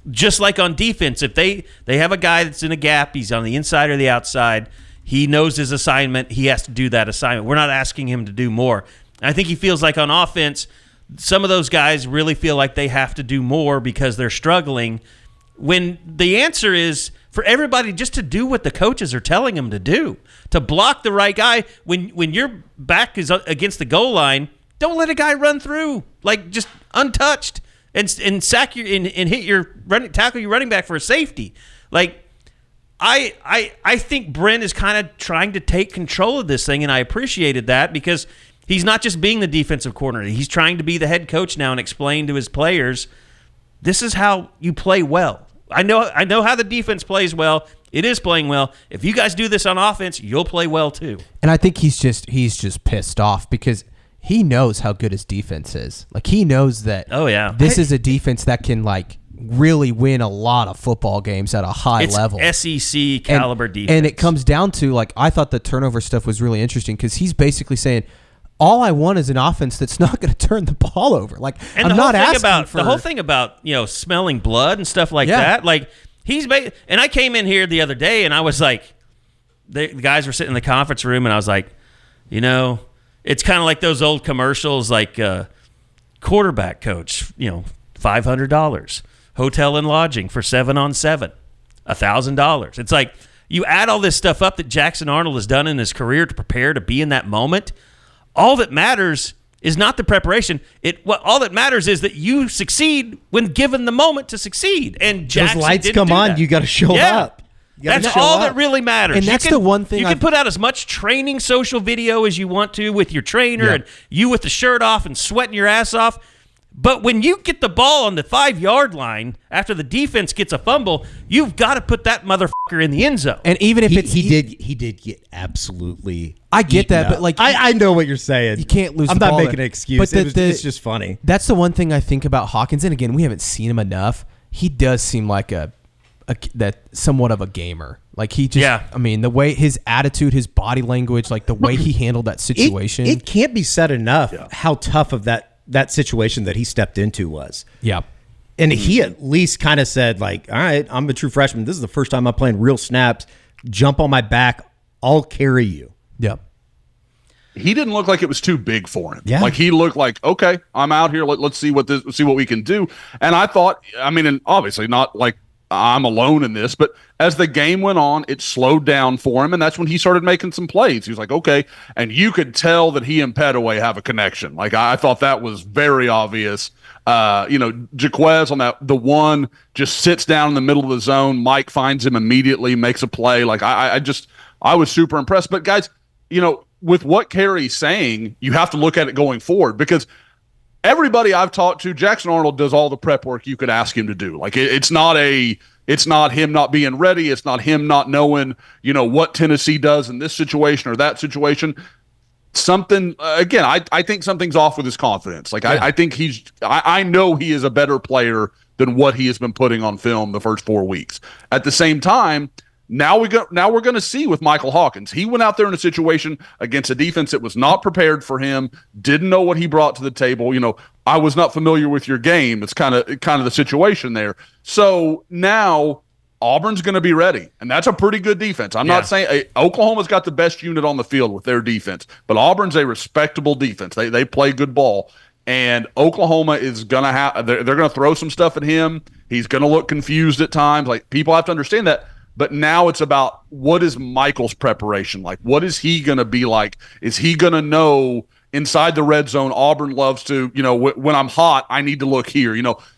Just like on defense, if they have a guy that's in a gap, he's on the inside or the outside, he knows his assignment, he has to do that assignment. We're not asking him to do more. I think he feels like on offense, some of those guys really feel like they have to do more because they're struggling, when the answer is for everybody just to do what the coaches are telling them to do, to block the right guy. When your back is against the goal line, don't let a guy run through, like, just untouched and sack you and hit your tackle your running back for a safety. Like, I think Brent is kind of trying to take control of this thing, and I appreciated that because he's not just being the defensive coordinator. He's trying to be the head coach now and explain to his players, this is how you play well. I know how the defense plays well. It is playing well. If you guys do this on offense, you'll play well too. And I think he's just pissed off because he knows how good his defense is. Like, he knows that this is a defense that can, like, really win a lot of football games at a high level. SEC caliber defense. And it comes down to, like, I thought the turnover stuff was really interesting because he's basically saying, all I want is an offense that's not going to turn the ball over. Like, and I'm not asking for the whole thing about smelling blood and stuff like that. Like, and I came in here the other day and I was like, the guys were sitting in the conference room, and I was like, it's kind of like those old commercials, like quarterback coach, $500, hotel and lodging for 7-on-7, $1,000. It's like you add all this stuff up that Jackson Arnold has done in his career to prepare to be in that moment. All that matters is not the preparation. All that matters is that you succeed when given the moment to succeed. And Jackson those lights didn't come do on, that. you got to show up. That's all that really matters. And that's the one thing you can put out as much training social video as you want to with your trainer and you with the shirt off and sweating your ass off. But when you get the ball on the 5-yard line after the defense gets a fumble, you've got to put that motherfucker in the end zone. And even if he did get absolutely. I get that, up. but like I know what you're saying. You can't lose. I'm the not ball making there. an excuse. But It's just funny. That's the one thing I think about Hawkins. And again, we haven't seen him enough. He does seem like that somewhat of a gamer. Like he just, I mean, the way his attitude, his body language, like the way he handled that situation. It can't be said enough how tough of that situation that he stepped into was. Yeah. And he at least kind of said, like, all right, I'm a true freshman. This is the first time I'm playing real snaps. Jump on my back. I'll carry you. Yep. He didn't look like it was too big for him. Yeah. Like he looked like, okay, I'm out here. Let's see what we can do. And I thought, I mean, and obviously not like I'm alone in this, but as the game went on, it slowed down for him, and that's when he started making some plays. He was like, okay, and you could tell that he and Petaway have a connection. Like I thought that was very obvious. Jaquez on the one just sits down in the middle of the zone. Mike finds him immediately, makes a play. Like I was super impressed. But guys, with what Carey's saying, you have to look at it going forward because everybody I've talked to, Jackson Arnold does all the prep work you could ask him to do. Like it's not him not being ready. It's not him not knowing, what Tennessee does in this situation or that situation. Something again, I think something's off with his confidence. Like I think I know he is a better player than what he has been putting on film the first 4 weeks. At the same time, now we're going to see with Michael Hawkins. He went out there in a situation against a defense that was not prepared for him, didn't know what he brought to the table. I was not familiar with your game. It's kind of the situation there. So now Auburn's going to be ready, and that's a pretty good defense. I'm not saying Oklahoma's got the best unit on the field with their defense, but Auburn's a respectable defense. They play good ball, and Oklahoma is going to have they're going to throw some stuff at him. He's going to look confused at times. Like people have to understand that. But now it's about what is Michael's preparation like? What is he going to be like? Is he going to know inside the red zone? Auburn loves to, when I'm hot, I need to look here.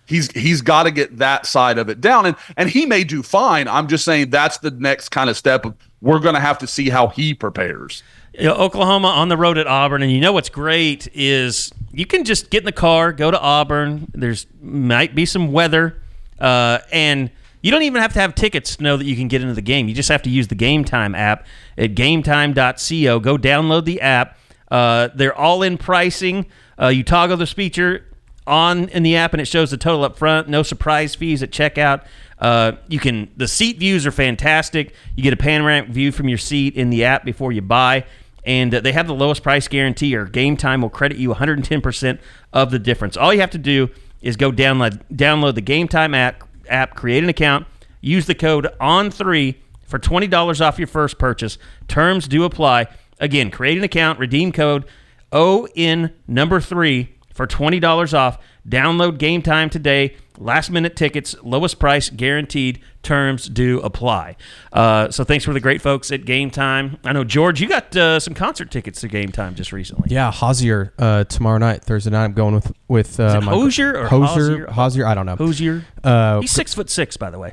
He's got to get that side of it down, and he may do fine. I'm just saying that's the next kind of step. We're going to have to see how he prepares. Oklahoma on the road at Auburn, and what's great is you can just get in the car, go to Auburn. There's might be some weather, and you don't even have to have tickets to know that you can get into the game. You just have to use the Game Time app at gametime.co. Go download the app. They're all in pricing. You toggle the feature on in the app, and it shows the total up front. No surprise fees at checkout. The seat views are fantastic. You get a panoramic view from your seat in the app before you buy. And they have the lowest price guarantee, or Game Time will credit you 110% of the difference. All you have to do is go download the Game Time app, create an account, use the code ON3 for $20 off your first purchase. Terms do apply. Again, create an account, redeem code ON3 for $20 off. Download Game Time today. Last minute tickets, lowest price guaranteed. Terms do apply. So thanks for the great folks at Game Time. I know, George, you got some concert tickets to Game Time just recently. Yeah, Hosier tomorrow night, Thursday night. I'm going with Hosier or Hosier? Hosier, I don't know. Hosier. He's 6'6", by the way.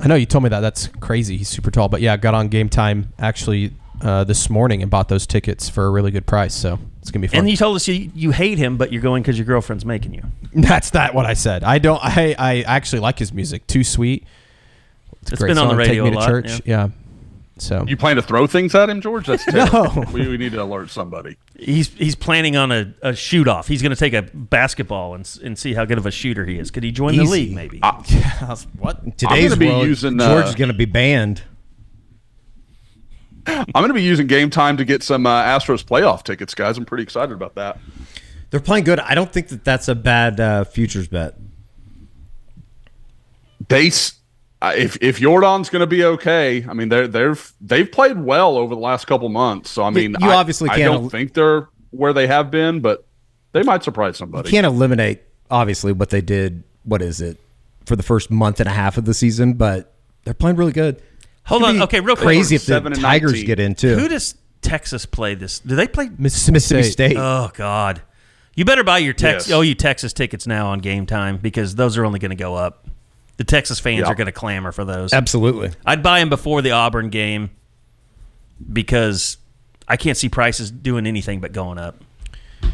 I know you told me that. That's crazy. He's super tall. But yeah, I got on Game Time actually this morning and bought those tickets for a really good price. So it's gonna be fun. And you told us you hate him, but you're going because your girlfriend's making you. That's not what I said. I don't. I actually like his music. Too Sweet. It's been on the radio Take Me a lot. to Church. Yeah. So you plan to throw things at him, George? That's terrible. No. We need to alert somebody. He's planning on a shoot off. He's going to take a basketball and see how good of a shooter he is. Could he join the league? Maybe. what? In today's world, George is going to be banned. I'm going to be using Game Time to get some Astros playoff tickets, guys. I'm pretty excited about that. They're playing good. I don't think that's a bad futures bet. if Jordan's going to be okay, I mean they've played well over the last couple months. So I mean, you obviously I don't think they're where they have been, but they might surprise somebody. You can't eliminate obviously what they did. What is it for the first month and a half of the season? But they're playing really good. Hold on, okay, real quick. Crazy if the Tigers get into. Who does Texas play this? Do they play Mississippi State? Oh God, you better buy your Yes. OU Texas tickets now on Game Time because those are only going to go up. The Texas fans Yeah. are going to clamor for those. Absolutely. I'd buy them before the Auburn game because I can't see prices doing anything but going up.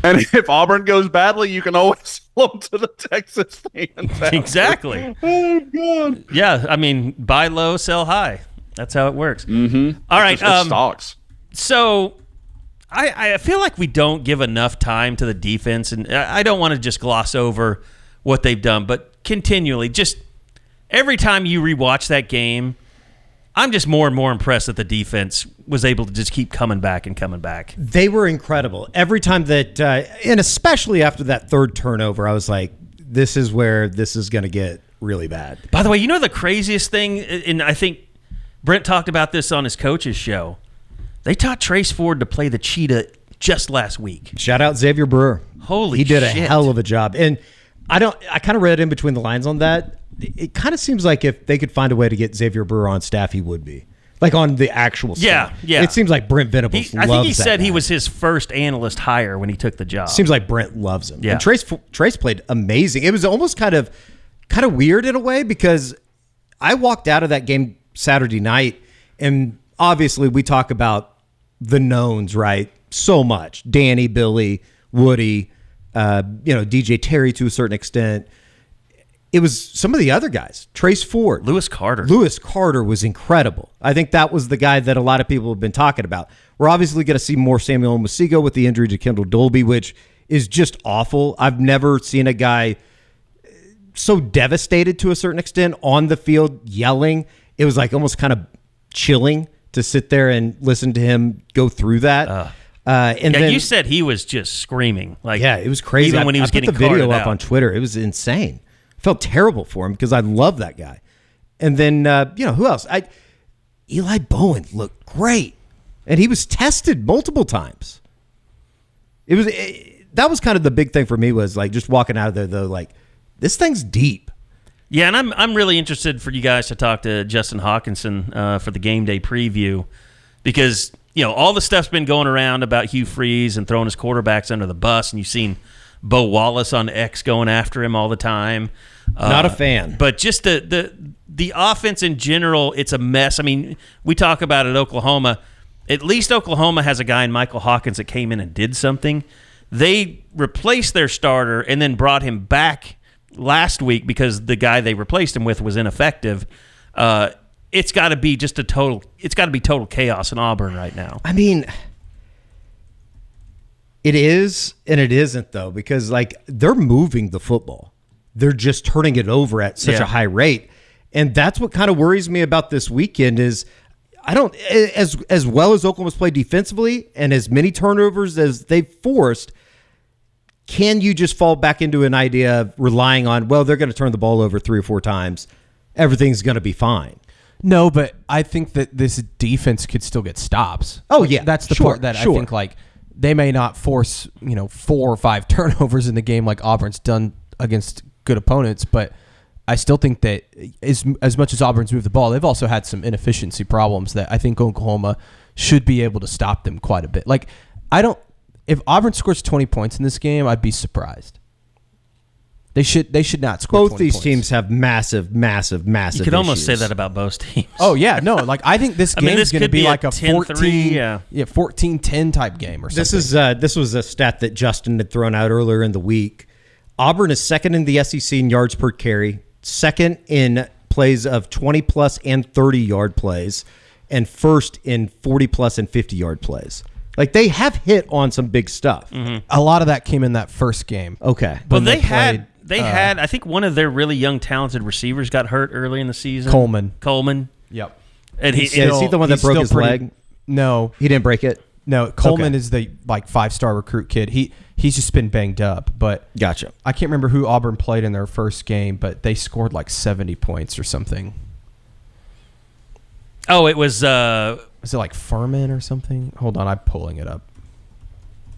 And if Auburn goes badly, you can always sell them to the Texas fans. after. Exactly. Oh God. Yeah, I mean, buy low, sell high. That's how it works. Mm-hmm. All right. It's stocks. So I feel like we don't give enough time to the defense, and I don't want to just gloss over what they've done, but continually, just every time you rewatch that game, I'm just more and more impressed that the defense was able to just keep coming back and coming back. They were incredible. Every time that, and especially after that third turnover, I was like, this is where this is going to get really bad. By the way, you know the craziest thing, and I think Brent talked about this on his coach's show, they taught Trace Ford to play the cheetah just last week. Shout out Xavier Brewer. Holy He did a shit. hell of a job. And I kind of read in between the lines on that. It kind of seems like if they could find a way to get Xavier Brewer on staff, he would be. Like on the actual staff. Yeah. It seems like Brent Venables loves I think he that said he guy. was his first analyst hire when he took the job. Seems like Brent loves him. Yeah. And Trace played amazing. It was almost kind of weird in a way because I walked out of that game Saturday night, and obviously we talk about the knowns, right? So much. Danny, Billy, Woody, DJ Terry to a certain extent. It was some of the other guys. Trace Ford. Lewis Carter. Lewis Carter was incredible. I think that was the guy that a lot of people have been talking about. We're obviously going to see more Samuel Masigo with the injury to Kendel Dolby, which is just awful. I've never seen a guy so devastated to a certain extent on the field yelling. It was like almost kind of chilling to sit there and listen to him go through that. And then you said he was just screaming. Like, yeah, it was crazy. Even when he was I put getting the video carted up out. on Twitter. It was insane. I felt terrible for him because I love that guy. And then who else? Eli Bowen looked great, and he was tested multiple times. That was kind of the big thing for me was like just walking out of there though, like this thing's deep. Yeah, and I'm really interested for you guys to talk to Justin Hawkinson for the game day preview because all the stuff's been going around about Hugh Freeze and throwing his quarterbacks under the bus, and you've seen Bo Wallace on X going after him all the time. Not a fan, but just the offense in general, it's a mess. I mean, we talk about it. Oklahoma. At least Oklahoma has a guy in Michael Hawkins that came in and did something. They replaced their starter and then brought him back last week because the guy they replaced him with was ineffective. It's got to be total chaos in Auburn right now. I mean, it is and it isn't though because like they're moving the football. They're just turning it over at such a high rate. And that's what kind of worries me about this weekend is I don't as well as Oklahoma's played defensively and as many turnovers as they've forced, can you just fall back into an idea of relying on, well, they're going to turn the ball over 3 or 4 times. Everything's going to be fine. No, but I think that this defense could still get stops. Oh, yeah. That's the Sure, part that sure. I think like they may not force, 4 or 5 turnovers in the game like Auburn's done against good opponents, but I still think that as much as Auburn's moved the ball, they've also had some inefficiency problems that I think Oklahoma should be able to stop them quite a bit. Like if Auburn scores 20 points in this game, I'd be surprised. They should not score 20 Both these points. teams have massive You could almost say that about both teams. Oh, yeah. No, like I think this game is going to be like a 10-3, 14-10 type game or something. This was a stat that Justin had thrown out earlier in the week. Auburn is second in the SEC in yards per carry, second in plays of 20-plus and 30-yard plays, and first in 40-plus and 50-yard plays. Like, they have hit on some big stuff. Mm-hmm. A lot of that came in that first game. Okay. Well, when they played, had, I think one of their really young, talented receivers got hurt early in the season. Coleman. Yep. And is he the one that broke his leg? No. He didn't break it? No, Coleman is the 5-star recruit kid. He's just been banged up, but Gotcha. I can't remember who Auburn played in their first game, but they scored like 70 points or something. Oh, it was. Was it like Furman or something? Hold on, I'm pulling it up.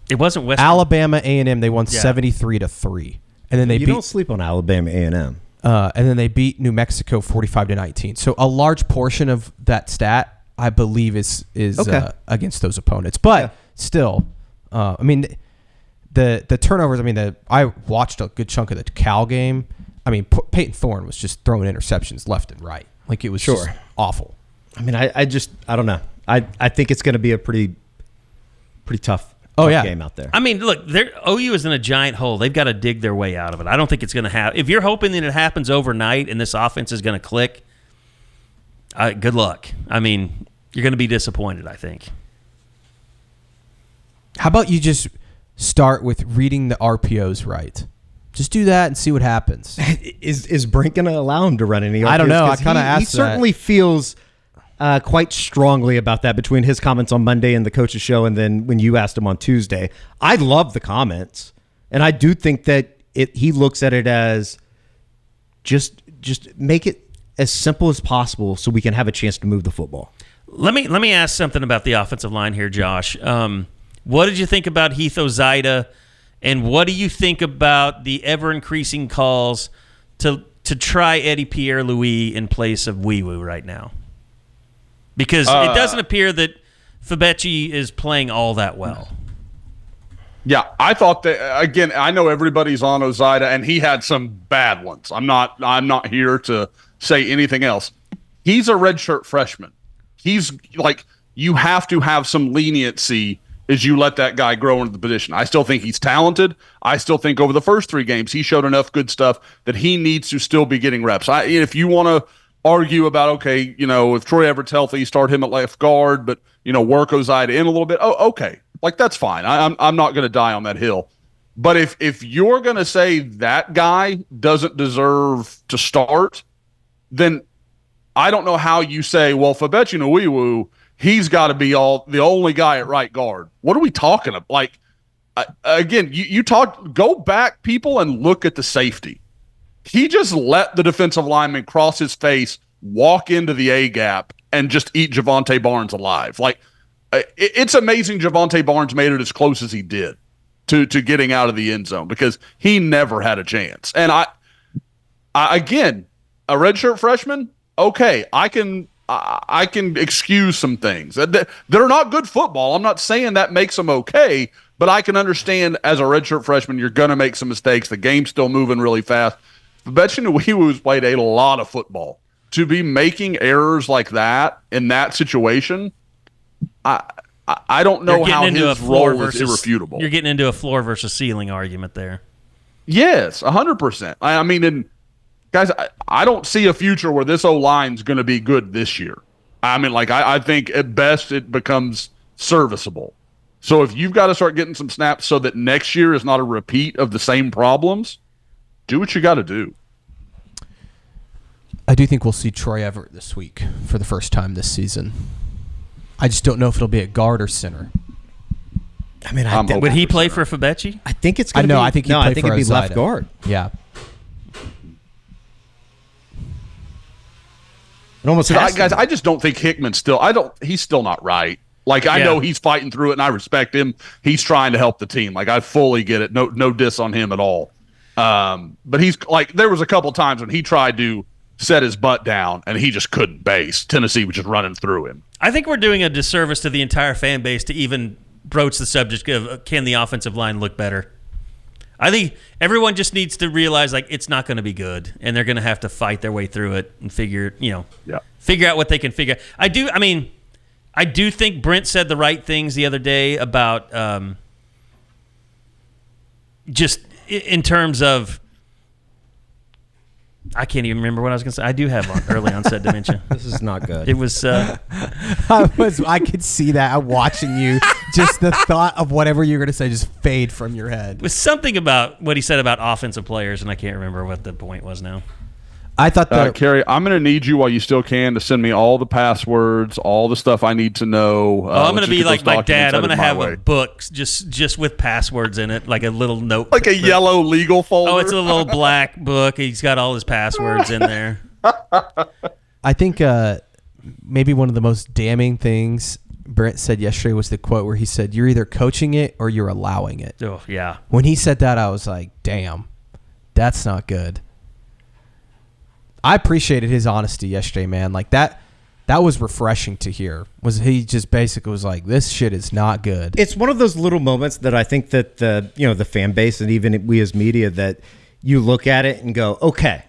It wasn't West Alabama A&M. They won 73-3, and then they don't sleep on Alabama A&M. And then they beat New Mexico 45-19. So a large portion of that stat, I believe, is Okay. Against those opponents. But still, I mean, the turnovers. I mean, I watched a good chunk of the Cal game. I mean, Peyton Thorne was just throwing interceptions left and right. Like, it was just awful. I mean, I don't know. I think it's going to be a pretty tough game out there. I mean, look, OU is in a giant hole. They've got to dig their way out of it. I don't think it's going to happen. If you're hoping that it happens overnight and this offense is going to click, good luck. I mean, you're going to be disappointed, I think. How about you just start with reading the RPOs right? Just do that and see what happens. Is Brent going to allow him to run any RPOs? I don't know. I kind of asked He certainly feels quite strongly about that between his comments on Monday and the coach's show, and then when you asked him on Tuesday. I love the comments, and I do think that he looks at it as just make it as simple as possible so we can have a chance to move the football. Let me ask something about the offensive line here, Josh. What did you think about Heath Ozida, and what do you think about the ever-increasing calls to try Eddie Pierre-Louis in place of Wee Woo right now? Because it doesn't appear that Fabechi is playing all that well. Yeah, I thought that, again, I know everybody's on Ozida, and he had some bad ones. I'm not here to say anything else. He's a redshirt freshman. He's like, you have to have some leniency as you let that guy grow into the position. I still think he's talented. I still think over the first 3 games, he showed enough good stuff that he needs to still be getting reps. If you want to argue about, okay, if Troy Everett's healthy, start him at left guard, but, work Ozida in a little bit. Oh, okay. Like, that's fine. I'm not going to die on that hill. But if you're going to say that guy doesn't deserve to start, then I don't know how you say, well, Fabechi Nwiwu, he's got to be the only guy at right guard. What are we talking about? Like, again, you go back, people, and look at the safety. He just let the defensive lineman cross his face, walk into the A-gap, and just eat Javonte Barnes alive. Like, it's amazing Javonte Barnes made it as close as he did to getting out of the end zone, because he never had a chance. And I again, a redshirt freshman, okay, I can excuse some things. They're not good football. I'm not saying that makes them okay, but I can understand as a redshirt freshman, you're going to make some mistakes. The game's still moving really fast. Fabechi Nwiwu's played a lot of football. To be making errors like that in that situation, I don't know how his role is irrefutable. You're getting into a floor versus ceiling argument there. Yes, 100%. I mean, and guys, I don't see a future where this O-line's going to be good this year. I mean, like, I think at best it becomes serviceable. So if you've got to start getting some snaps so that next year is not a repeat of the same problems, do what you got to do. I do think we'll see Troy Everett this week for the first time this season. I just don't know if it'll be at guard or center. I mean, would he play for Fabechi? I think it's going to be. I think it'd be left guard. Yeah. It almost guys, I just don't think Hickman's he's still not right. Like, I know he's fighting through it, and I respect him. He's trying to help the team. Like, I fully get it. No diss on him at all. But he's like, there was a couple times when he tried to set his butt down, and he just couldn't base. Tennessee was just running through him. I think we're doing a disservice to the entire fan base to even broach the subject of, can the offensive line look better? I think everyone just needs to realize, like, it's not going to be good, and they're going to have to fight their way through it and figure out what they can figure out. I do think Brent said the right things the other day about just in terms of, I can't even remember what I was going to say. I do have early onset dementia. This is not good. It was. I could see that watching you. Just the thought of whatever you're going to say just fade from your head. It was something about what he said about offensive players, and I can't remember what the point was now. I thought that Carrie, I'm going to need you while you still can to send me all the passwords, all the stuff I need to know. I'm going to be like my dad. I'm going to have a book just with passwords in it, like a little note, like a yellow legal folder. Oh, it's a little black book. He's got all his passwords in there. I think maybe one of the most damning things Brent said yesterday was the quote where he said, "You're either coaching it or you're allowing it." Oh, yeah. When he said that, I was like, damn, that's not good. I appreciated his honesty yesterday, man. Like that was refreshing to hear. Was he just basically was like, this shit is not good. It's one of those little moments that I think that the fan base and even we as media, that you look at it and go, okay,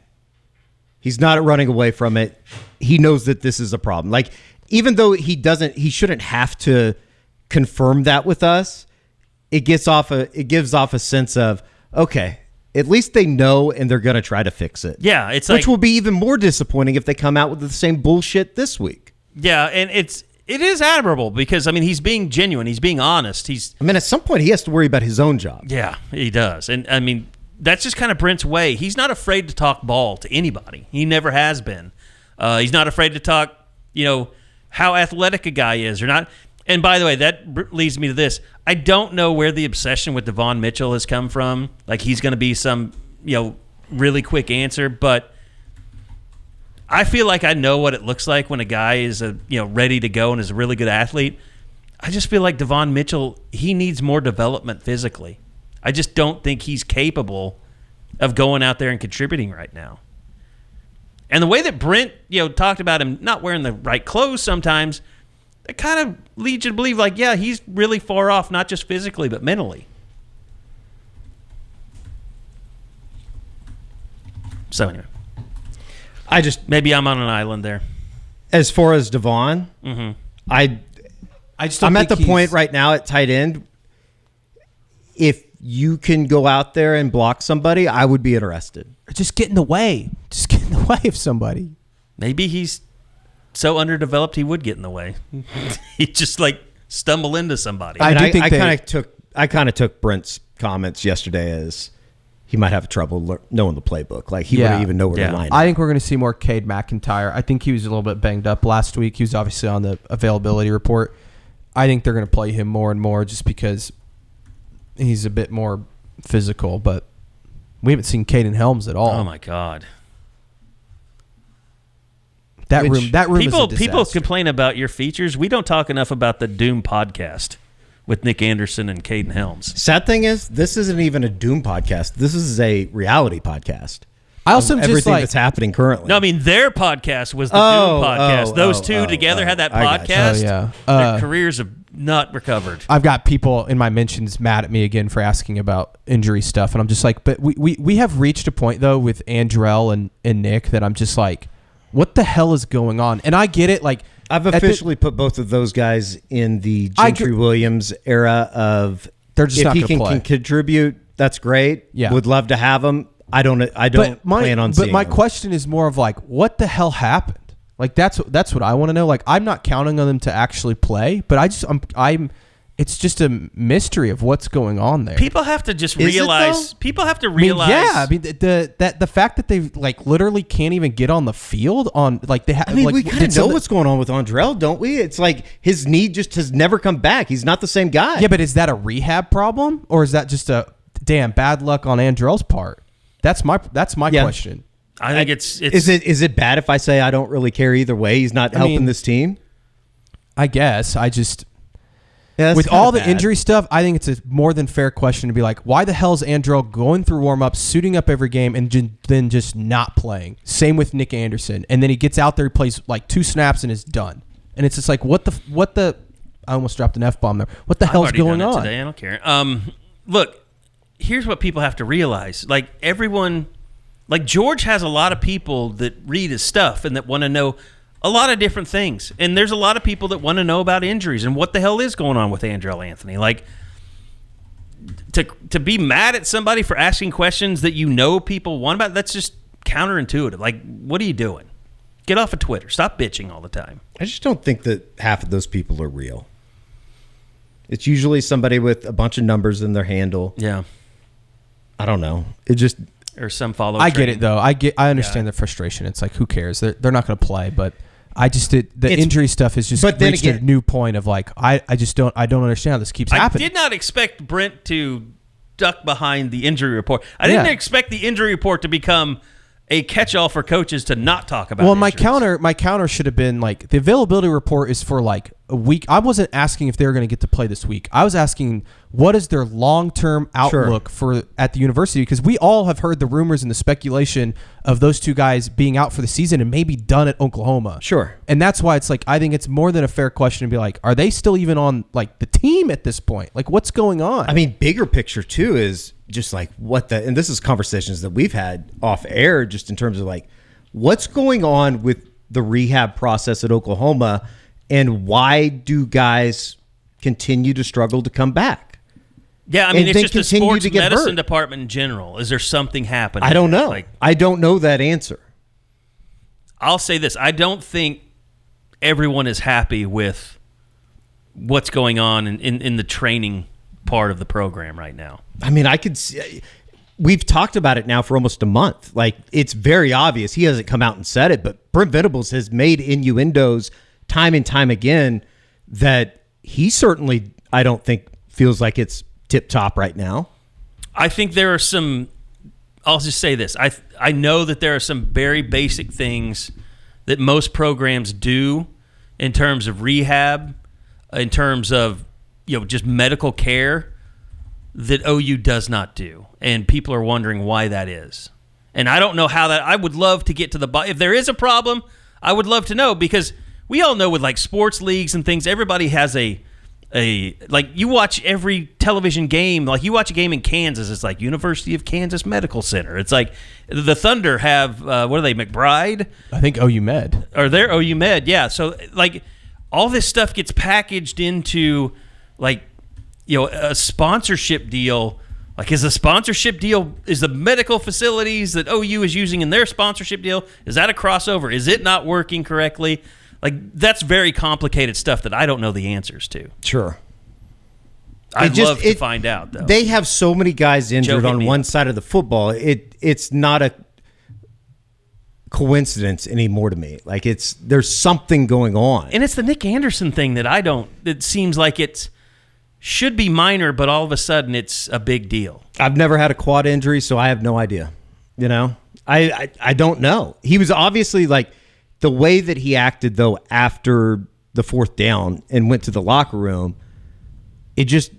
he's not running away from it. He knows that this is a problem. Like, even though he shouldn't have to confirm that with us. It gives off a sense of, okay, at least they know and they're going to try to fix it. Yeah, it's which will be even more disappointing if they come out with the same bullshit this week. Yeah, and it is admirable because, I mean, he's being genuine. He's being honest. At some point he has to worry about his own job. Yeah, he does. And, I mean, that's just kind of Brent's way. He's not afraid to talk ball to anybody. He never has been. He's not afraid to talk, how athletic a guy is or not. And by the way, that leads me to this. I don't know where the obsession with Devon Mitchell has come from. Like, he's going to be some, really quick answer. But I feel like I know what it looks like when a guy is, ready to go and is a really good athlete. I just feel like Devon Mitchell, he needs more development physically. I just don't think he's capable of going out there and contributing right now. And the way that Brent, talked about him not wearing the right clothes sometimes, it kind of leads you to believe, like, yeah, he's really far off, not just physically, but mentally. So anyway, maybe I'm on an island there. As far as Devon, I'm at the point right now at tight end. If you can go out there and block somebody, I would be interested. Or just get in the way. Just get in the way of somebody. Maybe he's so underdeveloped he would get in the way. He'd just stumble into somebody. I kind of took Brent's comments yesterday as he might have trouble knowing the playbook. Like, he wouldn't even know where to line up. I think we're going to see more Cade McIntyre. I think he was a little bit banged up last week. He was obviously on the availability report. I think they're going to play him more and more just because he's a bit more physical, but we haven't seen Caden Helms at all. Oh my God. That room is a disaster. People complain about your features. We don't talk enough about the Doom podcast with Nick Anderson and Caden Helms. Sad thing is, this isn't even a Doom podcast. This is a reality podcast. I also just everything that's happening currently. No, I mean, their podcast was the Doom podcast. Those two together had that podcast. Their careers have not recovered. I've got people in my mentions mad at me again for asking about injury stuff, and I'm just like, but we have reached a point though with Andrel and Nick that I'm just like, what the hell is going on? And I get it. Like, I've officially put both of those guys in the Gentry Williams era of they're just if he can contribute, that's great. Yeah, would love to have him. I don't plan on seeing him. But my question is more of like, what the hell happened? Like, that's what I want to know. Like, I'm not counting on them to actually play, but it's just a mystery of what's going on there. People have to just realize. People have to realize. I mean, the fact that they literally can't even get on the field on they have. We kind of know what's going on with Andrel, don't we? It's like his knee just has never come back. He's not the same guy. Yeah, but is that a rehab problem or is that just a damn bad luck on Andrel's part? That's my question. I think it's is it bad if I say I don't really care either way? He's not helping this team. I guess I just. With all the injury stuff, I think it's a more than fair question to be like, why the hell is Andrel going through warm-ups, suiting up every game, and then just not playing? Same with Nick Anderson. And then he gets out there, he plays 2 snaps, and is done. And it's just like, what the I almost dropped an F-bomb there. What the hell's going on? Today, I don't care. Look, here's what people have to realize. Everyone, George has a lot of people that read his stuff and that want to know a lot of different things. And there's a lot of people that want to know about injuries and what the hell is going on with Andrel Anthony. To be mad at somebody for asking questions that people want about, that's just counterintuitive. What are you doing? Get off of Twitter. Stop bitching all the time. I just don't think that half of those people are real. It's usually somebody with a bunch of numbers in their handle. Yeah. I don't know. It just... Or some follow. I get it though. I understand the frustration. It's like, who cares? They're not going to play. But I just the injury stuff has just reached a new point of I don't understand how this keeps happening. I did not expect Brent to duck behind the injury report. I didn't expect the injury report to become a catch-all for coaches to not talk about. Well, injuries. my counter should have been like, the availability report is for like a week. I wasn't asking if they were going to get to play this week. I was asking what is their long-term outlook for at the university, because we all have heard the rumors and the speculation of those two guys being out for the season and maybe done at Oklahoma. Sure. And that's why it's like, I think it's more than a fair question to be like, are they still even on like the team at this point? Like, what's going on? I mean, bigger picture too is just like and this is conversations that we've had off air, just in terms of like what's going on with the rehab process at Oklahoma, and why do guys continue to struggle to come back? Yeah, I mean, and it's just the sports medicine hurt. department in general. Is there something happening? I don't know. Like, I don't know that answer. I'll say this. I don't think everyone is happy with what's going on in the training part of the program right now. I mean, I could see, we've talked about it now for almost a month. Like, it's very obvious. He hasn't come out and said it, but Brent Venables has made innuendos time and time again that he certainly, I don't think, feels like it's tip-top right now. I think there are some, I'll just say this. I know that there are some very basic things that most programs do in terms of rehab, in terms of, just medical care, that OU does not do. And people are wondering why that is. And I don't know how that, I would love to get to the bottom. If there is a problem, I would love to know, because we all know with like sports leagues and things, everybody has a like, you watch every television game, like you watch a game in Kansas, it's like University of Kansas Medical Center. It's like the Thunder have, what are they, McBride? I think OU Med. Or they're OU Med, yeah. So like all this stuff gets packaged into like, a sponsorship deal. Like, is the sponsorship deal, is the medical facilities that OU is using in their sponsorship deal, is that a crossover? Is it not working correctly? Like, that's very complicated stuff that I don't know the answers to. Sure. I'd love to find out, though. They have so many guys injured on one side of the football. It's not a coincidence anymore to me. Like, there's something going on. And it's the Nick Anderson thing that it seems like it should be minor, but all of a sudden it's a big deal. I've never had a quad injury, so I have no idea. I don't know. He was obviously like, the way that he acted, though, after the fourth down and went to the locker room, it just,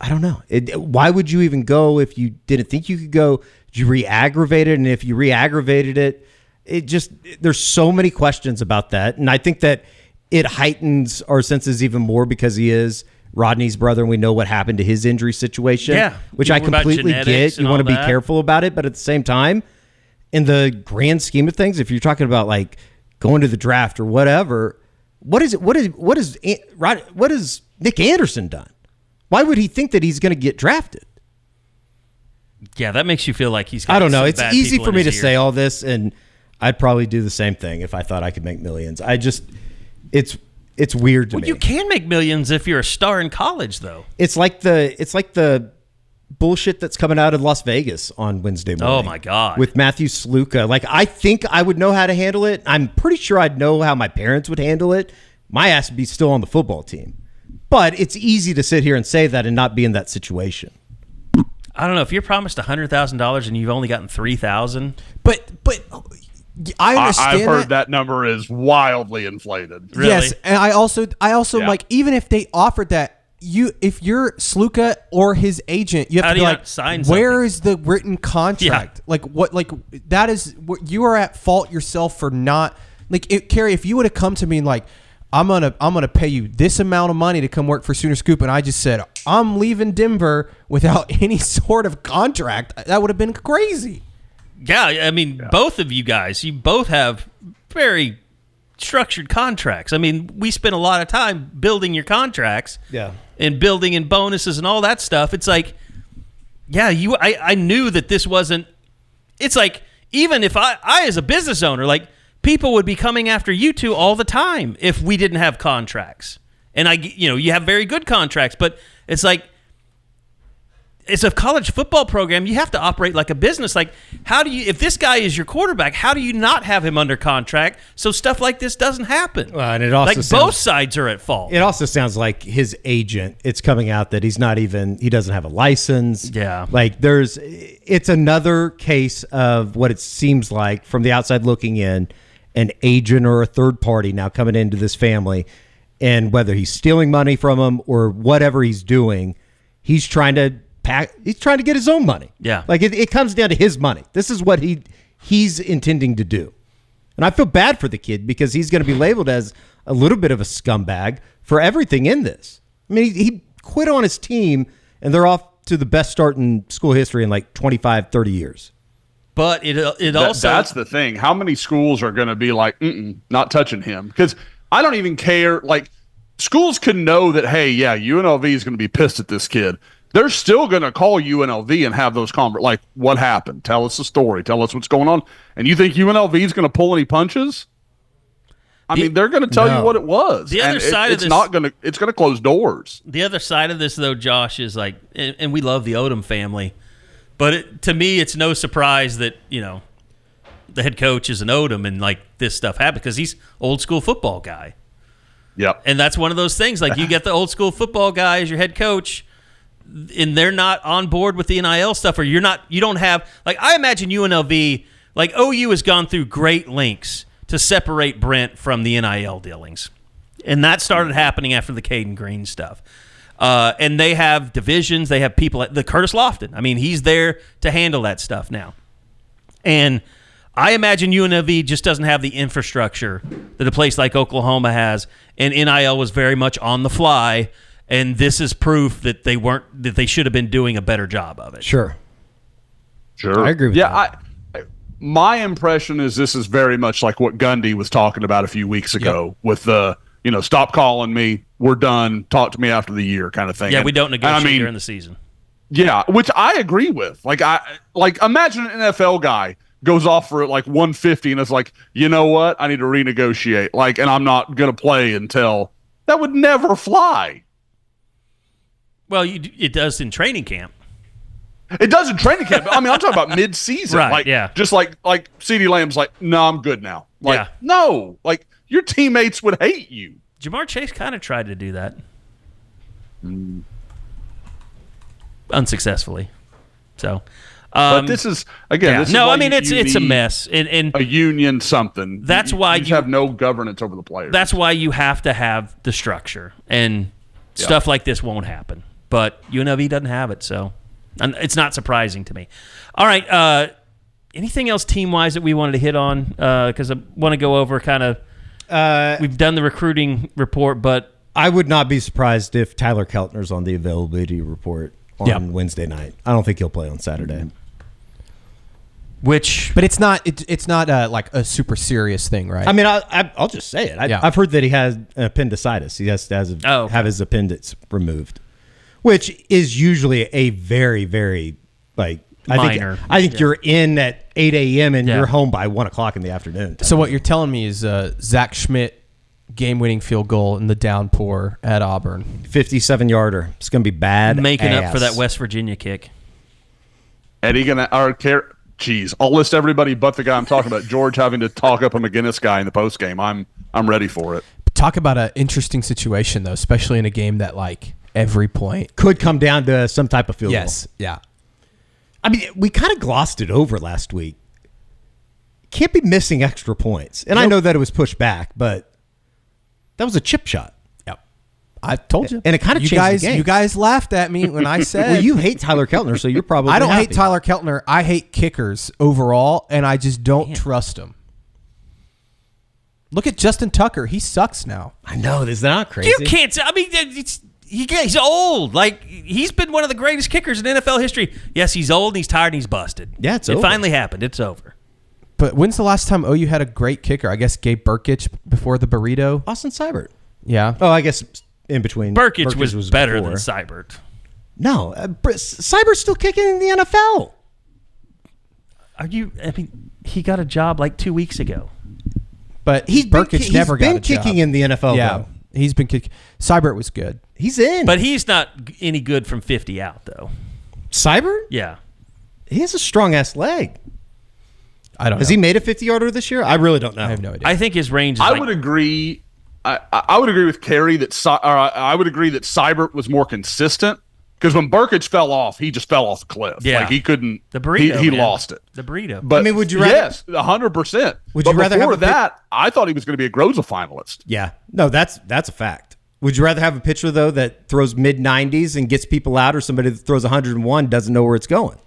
I don't know. Why would you even go if you didn't think you could go? Did you re-aggravate it? And if you re-aggravated it, there's so many questions about that. And I think that it heightens our senses even more because he is Rodney's brother, and we know what happened to his injury situation, which I completely get. You want to be careful about it, but at the same time, in the grand scheme of things, if you're talking about like going to the draft or whatever, what has Nick Anderson done? Why would he think that he's going to get drafted? Yeah, that makes you feel like he's got I don't know. It's bad easy people for in me his to ear. say all this, and I'd probably do the same thing if I thought I could make millions. It's weird to me. You can make millions if you're a star in college, though. It's like the bullshit that's coming out of Las Vegas on Wednesday morning. Oh my God. With Matthew Sluka. Like, I think I would know how to handle it. I'm pretty sure I'd know how my parents would handle it. My ass would be still on the football team. But it's easy to sit here and say that and not be in that situation. I don't know. If you're promised $100,000 and you've only gotten $3,000. But I understand. I've heard that number is wildly inflated. Really? Yes, and I also Yeah. like, even if they offered that, if you're Sluka or his agent, you have to be like, where is the written contract? Yeah. Like, what? Like, that is what you are at fault yourself for not. Like, Kerry, if you would have come to me and like, I'm gonna pay you this amount of money to come work for Sooner Scoop, and I just said I'm leaving Denver without any sort of contract, that would have been crazy. Yeah, I mean, both of you guys, you both have very structured contracts. I mean, we spent a lot of time building your contracts. Yeah. And building in bonuses and all that stuff. It's like, yeah, I knew that this wasn't, it's like, even if I as a business owner, like, people would be coming after you two all the time if we didn't have contracts. And you have very good contracts, but it's like, as a college football program, you have to operate like a business. Like, how do you, if this guy is your quarterback, how do you not have him under contract so stuff like this doesn't happen? Well, and it also both sides are at fault. It also sounds like his agent, it's coming out that he doesn't have a license. Yeah. Like it's another case of what it seems like from the outside looking in, an agent or a third party now coming into this family, and whether he's stealing money from him or whatever he's doing, he's trying to get his own money. Yeah. Like it comes down to his money. This is what he's intending to do. And I feel bad for the kid because he's going to be labeled as a little bit of a scumbag for everything in this. I mean, he quit on his team and they're off to the best start in school history in like 25, 30 years. But it also... That's the thing. How many schools are going to be like, not touching him? Because I don't even care. Like, schools can know that, hey, yeah, UNLV is going to be pissed at this kid. They're still going to call UNLV and have those like, what happened? Tell us the story. Tell us what's going on. And you think UNLV is going to pull any punches? I mean, they're going to tell you what it was. The other side of this, it's going to close doors. The other side of this, though, Josh, is like, and we love the Odom family, but to me, it's no surprise that, the head coach is an Odom and like this stuff happened because he's old school football guy. Yep. And that's one of those things. Like, you get the old school football guy as your head coach, and they're not on board with the NIL stuff, or you don't have, like, I imagine UNLV, like OU has gone through great lengths to separate Brent from the NIL dealings. And that started happening after the Caden Green stuff. And they have divisions, they have people, the Curtis Lofton. I mean, he's there to handle that stuff now. And I imagine UNLV just doesn't have the infrastructure that a place like Oklahoma has, and NIL was very much on the fly. And this is proof that they should have been doing a better job of it. Sure. I agree with that. My impression is this is very much like what Gundy was talking about a few weeks ago with the, stop calling me, we're done, talk to me after the year kind of thing. Yeah, we don't negotiate during the season. Yeah, which I agree with. Like imagine an NFL guy goes off for like 150 and is like, you know what, I need to renegotiate. Like, and I'm not going to play until that would never fly. Well, it does in training camp. It does in training camp. I mean, I'm talking about mid-season. Right, like, yeah. Just like CeeDee Lamb's like, no, I'm good now. Like, yeah. No. Like, your teammates would hate you. Jamar Chase kind of tried to do that. Unsuccessfully. So... but this is, again, this is no, why I mean, it's a mess. And a union something. That's why you have no governance over the players. That's why you have to have the structure. And stuff like this won't happen. But UNLV doesn't have it, so it's not surprising to me. All right, anything else team-wise that we wanted to hit on? Because I want to go over kind of we've done the recruiting report, but I would not be surprised if Tyler Keltner's on the availability report on Wednesday night. I don't think he'll play on Saturday. But it's not like a super serious thing, right? I mean, I'll just say it. I've heard that he has appendicitis. He has to have his appendix removed, which is usually a very, very minor. I think you're in at 8 a.m. and you're home by 1 o'clock in the afternoon. So what you're telling me is Zach Schmidt game-winning field goal in the downpour at Auburn, 57-yarder. It's going to be bad. Making up for that West Virginia kick. Eddie I'll list everybody but the guy I'm talking about. George having to talk up a McGinnis guy in the post game. I'm ready for it. Talk about an interesting situation though, especially in a game that like every point could come down to some type of field goal. Yes, yeah. I mean, we kind of glossed it over last week. Can't be missing extra points, and I know that it was pushed back, but that was a chip shot. I told you. And it kind of changed the game. You guys laughed at me when I said... Well, you hate Tyler Keltner, so you're probably I don't happy. hate Tyler Keltner. I hate kickers overall, and I just don't trust them. Look at Justin Tucker. He sucks now. I know. Is that not crazy? You can't... I mean, he's old. Like, he's been one of the greatest kickers in NFL history. Yes, he's old, and he's tired, and he's busted. Yeah, it over. Finally happened. It's over. But when's the last time OU had a great kicker? I guess Gabe Burkich before the burrito? Austin Seibert. Yeah. Oh, I guess... in between. Burkich was better than Seibert. No, Seibert's still kicking in the NFL. I mean, he got a job like 2 weeks ago. But Burkich never got a job. He's been kicking in the NFL, yeah, though. He's been kicking. Seibert was good. He's in. But he's not any good from 50 out, though. Seibert? Yeah. He has a strong-ass leg. I don't know. Has he made a 50-yarder this year? I really don't know. I have no idea. I think his range is I would agree. I would agree with Kerry that I would agree that Seibert was more consistent because when Burkich fell off, he just fell off the cliff. Yeah. Like he couldn't. The burrito, He man. lost it. The burrito. But I mean, would you rather? Yes, 100%. Would you rather before have a that? I thought he was going to be a Groza finalist. Yeah. No, that's a fact. Would you rather have a pitcher, though, that throws mid-90s and gets people out, or somebody that throws 101 doesn't know where it's going?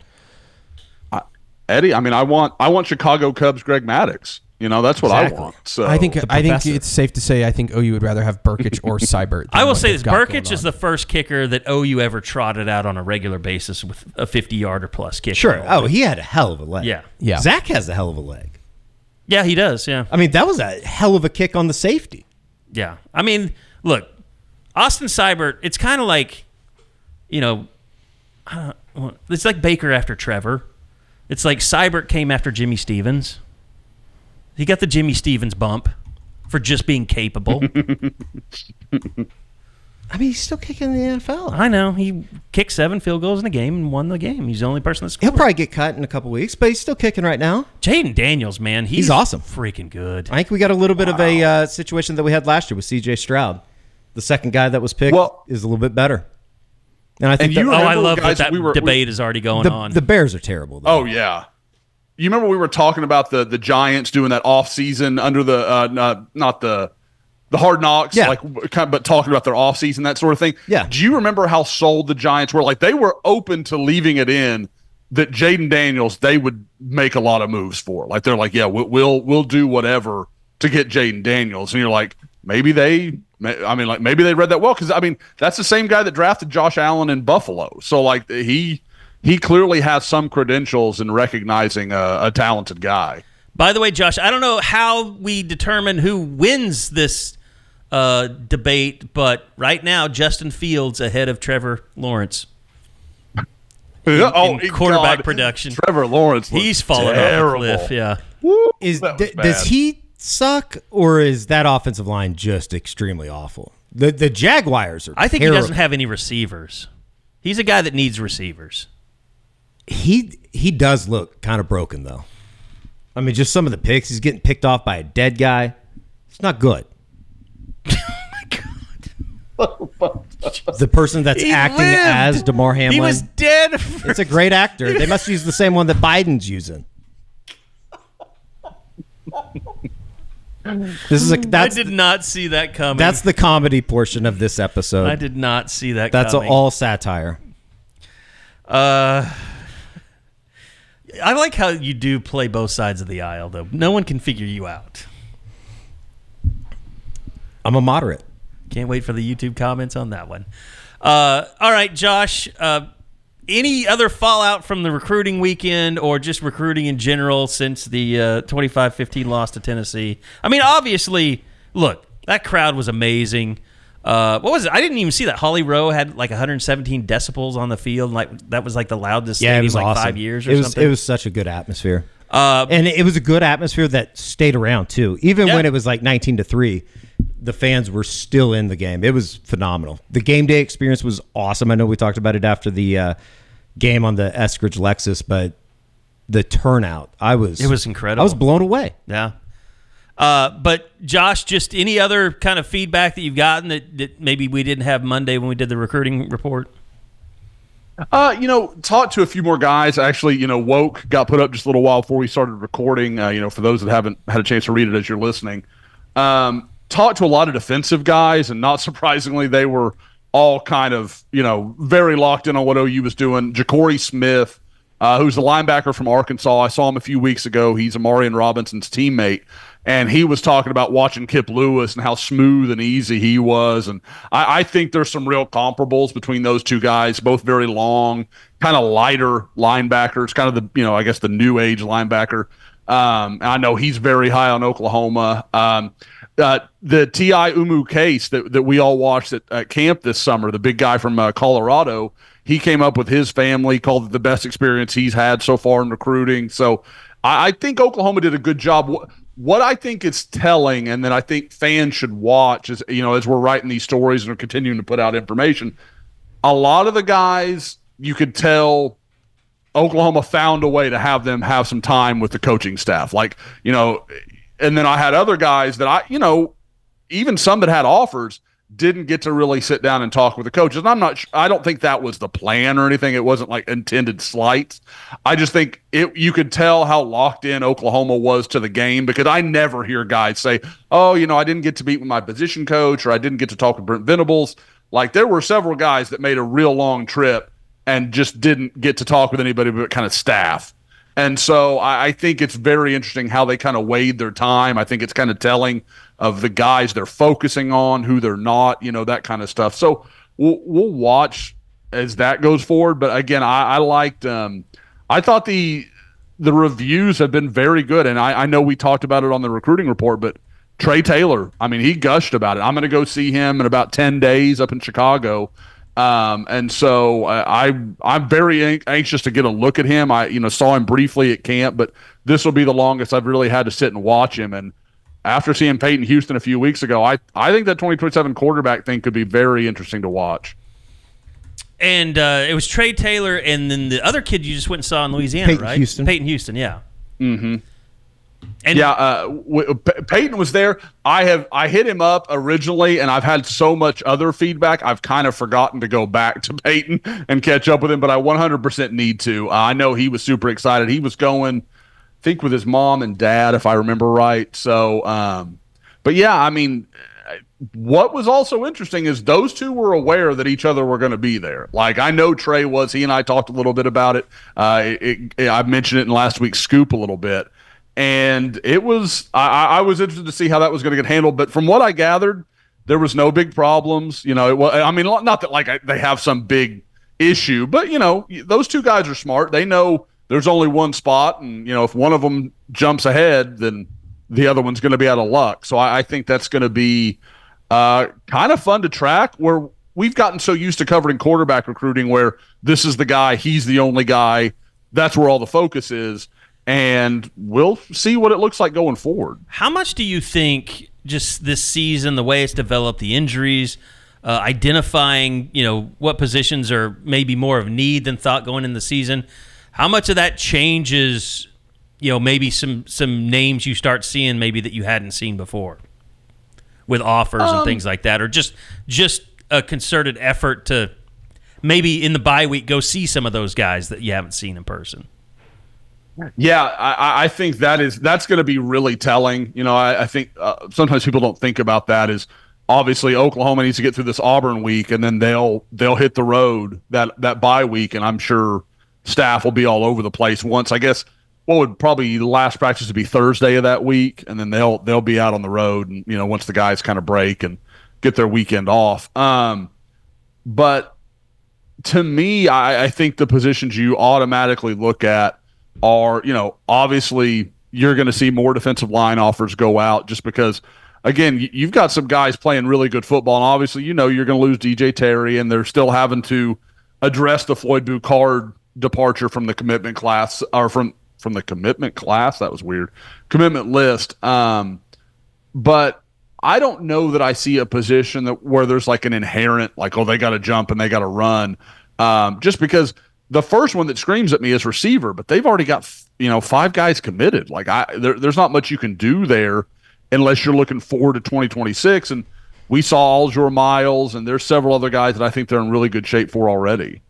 Eddie, I mean, I want Chicago Cubs Greg Maddux. You know, that's what Exactly. I want. So I think professor. it's safe to say I think OU would rather have Burkich or Seibert. I will say this: Burkich is the first kicker that OU ever trotted out on a regular basis with a 50-yarder plus kick. Sure. Oh, he had a hell of a leg. Yeah. Zach has a hell of a leg. Yeah, he does. Yeah. I mean, that was a hell of a kick on the safety. Yeah. I mean, look, Austin Seibert, it's kind of like, it's like Baker after Trevor. It's like Seibert came after Jimmy Stevens. He got the Jimmy Stevens bump for just being capable. I mean, he's still kicking in the NFL. I know. He kicked 7 field goals in a game and won the game. He's the only person that scored. He'll probably get cut in a couple weeks, but he's still kicking right now. Jaden Daniels, man. He's awesome. Freaking good. I think we got a little bit of a situation that we had last year with C.J. Stroud. The second guy that was picked is a little bit better. And I think I love guys, that debate is already going on. The Bears are terrible, though. Oh, yeah. You remember we were talking about the Giants doing that offseason under the not the Hard Knocks, but talking about their offseason, that sort of thing. Yeah. Do you remember how sold the Giants were? Like, they were open to leaving it in that Jaden Daniels they would make a lot of moves for. Like, they're like, yeah, we'll do whatever to get Jaden Daniels. And you're like, maybe they read that well, because I mean that's the same guy that drafted Josh Allen in Buffalo. So like he clearly has some credentials in recognizing a talented guy. By the way, Josh, I don't know how we determine who wins this debate, but right now Justin Fields ahead of Trevor Lawrence. In quarterback production. Trevor Lawrence, he's fallen off the cliff. Yeah. Does he suck, or is that offensive line just extremely awful? The Jaguars are I think terrible. he doesn't have any receivers. He's a guy that needs receivers. He does look kind of broken, though. I mean, just some of the picks. He's getting picked off by a dead guy. It's not good. Oh my God. The person that's acting as DeMar Hamlin. He was dead. It's a great actor. They must use the same one that Biden's using. I did not see that coming. That's the comedy portion of this episode. I did not see that That's coming. all satire. I like how you do play both sides of the aisle, though. No one can figure you out. I'm a moderate. Can't wait for the YouTube comments on that one. All right, Josh. Any other fallout from the recruiting weekend or just recruiting in general since the 25-15 loss to Tennessee? I mean, obviously, look, that crowd was amazing. What was it? I didn't even see that. Holly Rowe had like 117 decibels on the field. Like that was like the loudest stadium in like awesome. 5 years or something. It was such a good atmosphere. And it was a good atmosphere that stayed around, too. Even when it was like 19-3, the fans were still in the game. It was phenomenal. The game day experience was awesome. I know we talked about it after the game on the Eskridge Lexus, but the turnout, it was incredible. I was blown away. Yeah. But Josh, just any other kind of feedback that you've gotten that maybe we didn't have Monday when we did the recruiting report? Talked to a few more guys. Actually, Woke got put up just a little while before we started recording. For those that haven't had a chance to read it as you're listening, talked to a lot of defensive guys, and not surprisingly, they were all kind of, very locked in on what OU was doing. Ja'Cory Smith, who's the linebacker from Arkansas. I saw him a few weeks ago. He's Amarian Robinson's teammate. And he was talking about watching Kip Lewis and how smooth and easy he was. And I think there's some real comparables between those two guys, both very long, kind of lighter linebackers, kind of the, the new age linebacker. I know he's very high on Oklahoma. The T.I. Umu case that we all watched at camp this summer, the big guy from Colorado, he came up with his family, called it the best experience he's had so far in recruiting. So I think Oklahoma did a good job. What I think is telling, and that I think fans should watch, is, as we're writing these stories and are continuing to put out information, a lot of the guys, you could tell Oklahoma found a way to have them have some time with the coaching staff. Like, and then I had other guys that even some that had offers didn't get to really sit down and talk with the coaches. And I don't think that was the plan or anything. It wasn't like intended slights. I just think you could tell how locked in Oklahoma was to the game, because I never hear guys say, oh, I didn't get to meet with my position coach, or I didn't get to talk with Brent Venables. Like, there were several guys that made a real long trip and just didn't get to talk with anybody but kind of staff. And so I think it's very interesting how they kind of weighed their time. I think it's kind of telling of the guys they're focusing on, who they're not, that kind of stuff. So we'll watch as that goes forward. But again, I liked I thought the reviews have been very good. And I know we talked about it on the recruiting report, but Trey Taylor, I mean, he gushed about it. I'm going to go see him in about 10 days up in Chicago. And so I'm very anxious to get a look at him. I saw him briefly at camp, but this will be the longest I've really had to sit and watch him. And after seeing Peyton Houston a few weeks ago, I think that 2027 quarterback thing could be very interesting to watch. And it was Trey Taylor, and then the other kid you just went and saw in Louisiana, right? Peyton Houston, yeah. Mm-hmm. And Peyton was there. I hit him up originally, and I've had so much other feedback, I've kind of forgotten to go back to Peyton and catch up with him, but I 100% need to. I know he was super excited. He was going, I think, with his mom and dad, if I remember right. So, but yeah, I mean, what was also interesting is those two were aware that each other were going to be there. Like, I know Trey was. He and I talked a little bit about it. I mentioned it in last week's scoop a little bit. And it was, I was interested to see how that was going to get handled. But from what I gathered, there was no big problems. I mean, not that they have some big issue, but those two guys are smart. They know there's only one spot, and if one of them jumps ahead, then the other one's going to be out of luck. So I think that's going to be kind of fun to track. Where we've gotten so used to covering quarterback recruiting, where this is the guy, he's the only guy, that's where all the focus is. And we'll see what it looks like going forward. How much do you think just this season, the way it's developed, the injuries, identifying, what positions are maybe more of need than thought going in the season, how much of that changes, maybe some names you start seeing maybe that you hadn't seen before with offers and things like that, or just a concerted effort to maybe in the bye week go see some of those guys that you haven't seen in person? Yeah, I think that's going to be really telling. I think sometimes people don't think about that. Is obviously Oklahoma needs to get through this Auburn week, and then they'll hit the road that bye week, and I'm sure staff will be all over the place. Once, I guess, what would probably the last practice to be Thursday of that week, and then they'll be out on the road, and once the guys kind of break and get their weekend off. But to me, I think the positions you automatically look at are, obviously you're going to see more defensive line offers go out, just because, again, you've got some guys playing really good football, and obviously you're going to lose DJ Terry, and they're still having to address the Floyd Boucard departure from the commitment class, or from the commitment class. That was weird. Commitment list. But I don't know that I see a position where there's like an inherent, like, oh, they got to jump and they got to run, just because the first one that screams at me is receiver, but they've already got 5 guys committed. Like, there's not much you can do there unless you're looking forward to 2026. And we saw Aljur Miles, and there's several other guys that I think they're in really good shape for already.